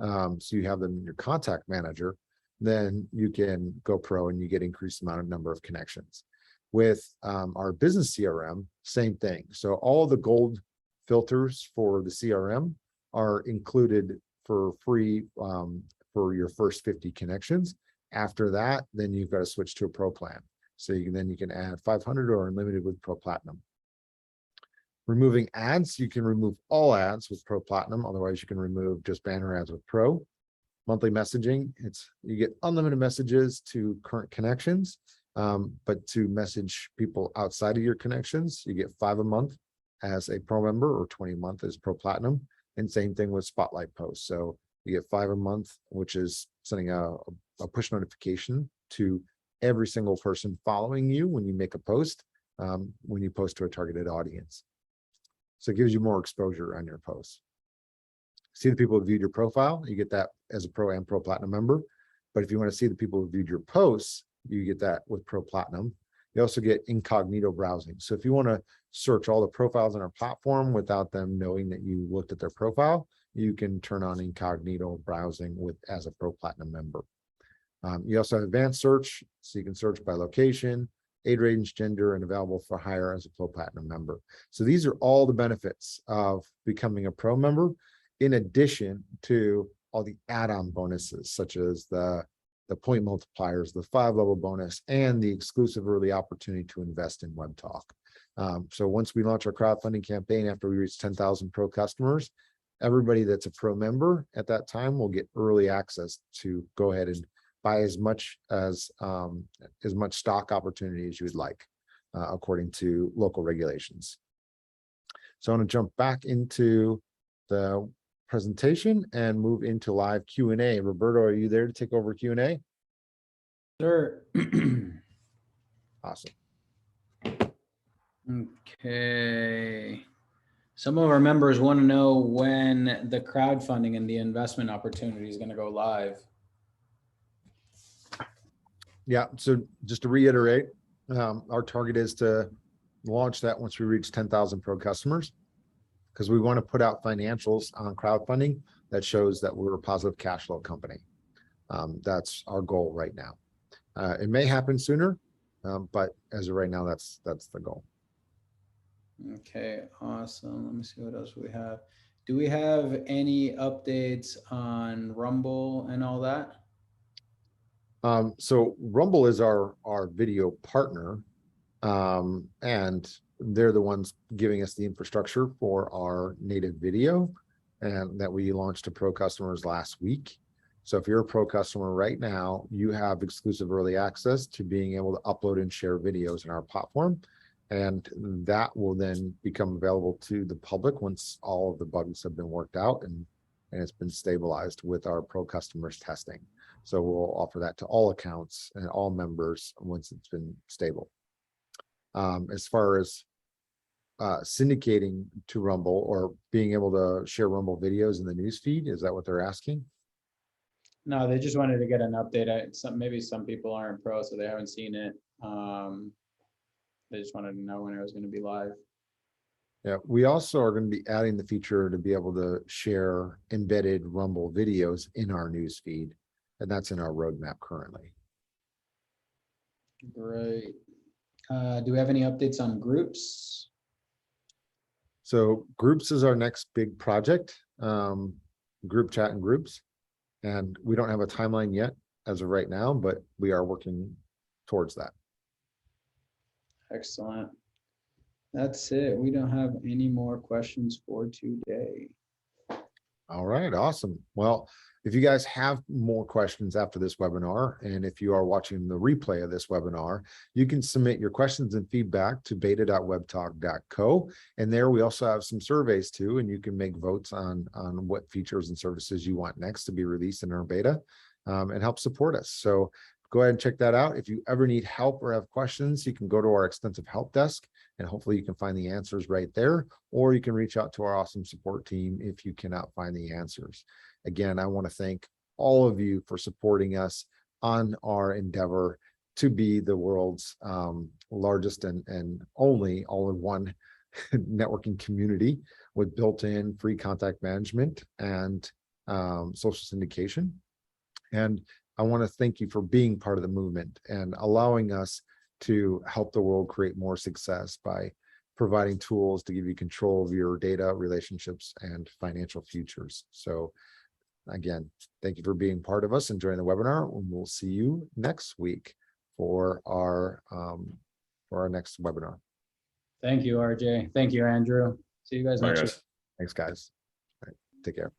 so you have them in your contact manager, then you can go pro and you get increased amount of number of connections. With our business CRM, same thing. So all the gold filters for the CRM are included for free for your first 50 connections. After that, then you've got to switch to a pro plan. So you can add 500 or unlimited with Pro Platinum. Removing ads, you can remove all ads with Pro Platinum. Otherwise, you can remove just banner ads with Pro. Monthly messaging, you get unlimited messages to current connections, but to message people outside of your connections, you get 5 a month as a Pro member or 20 a month as Pro Platinum. And same thing with Spotlight posts. So you get 5 a month, which is sending a push notification to every single person following you when you make a post, when you post to a targeted audience. So it gives you more exposure on your posts. See the people who viewed your profile, you get that as a Pro and Pro Platinum member. But if you want to see the people who viewed your posts, you get that with Pro Platinum. You also get incognito browsing. So if you want to search all the profiles on our platform without them knowing that you looked at their profile, you can turn on incognito browsing as a Pro Platinum member. You also have advanced search, so you can search by location, age range, gender, and available for hire as a Pro Platinum member. So these are all the benefits of becoming a Pro member, in addition to all the add-on bonuses, such as the point multipliers, the 5-level bonus, and the exclusive early opportunity to invest in Webtalk. So once we launch our crowdfunding campaign, after we reach 10,000 Pro customers, everybody that's a Pro member at that time will get early access to go ahead and buy as much stock opportunity as you would like, according to local regulations. So I want to jump back into the presentation and move into live Q&A. Roberto, are you there to take over Q&A? Sure. Awesome. Okay. Some of our members want to know when the crowdfunding and the investment opportunity is going to go live. Yeah, so just to reiterate, our target is to launch that once we reach 10,000 Pro customers, because we want to put out financials on crowdfunding that shows that we're a positive cash flow company. That's our goal right now. It may happen sooner, but as of right now, that's the goal. Okay, awesome. Let me see what else we have. Do we have any updates on Rumble and all that? So Rumble is our video partner, and they're the ones giving us the infrastructure for our native video, and that we launched to Pro customers last week. So if you're a Pro customer right now, you have exclusive early access to being able to upload and share videos in our platform. And that will then become available to the public once all of the bugs have been worked out and it's been stabilized with our Pro customers testing. So we'll offer that to all accounts and all members once it's been stable. As far as syndicating to Rumble or being able to share Rumble videos in the news feed, is that what they're asking? No, they just wanted to get an update. Maybe some people aren't Pro, so they haven't seen it. They just wanted to know when it was going to be live. Yeah, we also are going to be adding the feature to be able to share embedded Rumble videos in our news feed, and that's in our roadmap currently. Great. Do we have any updates on groups? So groups is our next big project, group chat and groups. And we don't have a timeline yet as of right now, but we are working towards that. Excellent. That's it. We don't have any more questions for today. All right, awesome. Well, if you guys have more questions after this webinar, and if you are watching the replay of this webinar, you can submit your questions and feedback to beta.webtalk.co. And there we also have some surveys too, and you can make votes on what features and services you want next to be released in our beta, and help support us. So go ahead and check that out. If you ever need help or have questions, you can go to our extensive help desk, and hopefully you can find the answers right there, or you can reach out to our awesome support team if you cannot find the answers. Again, I want to thank all of you for supporting us on our endeavor to be the world's largest and only all-in-one networking community with built-in free contact management and social syndication. And I want to thank you for being part of the movement and allowing us to help the world create more success by providing tools to give you control of your data, relationships, and financial futures. So again, thank you for being part of us and joining the webinar. And we'll see you next week for our next webinar. Thank you, RJ. Thank you, Andrew. See you guys Bye, next week. guys. Thanks, guys. All right, take care.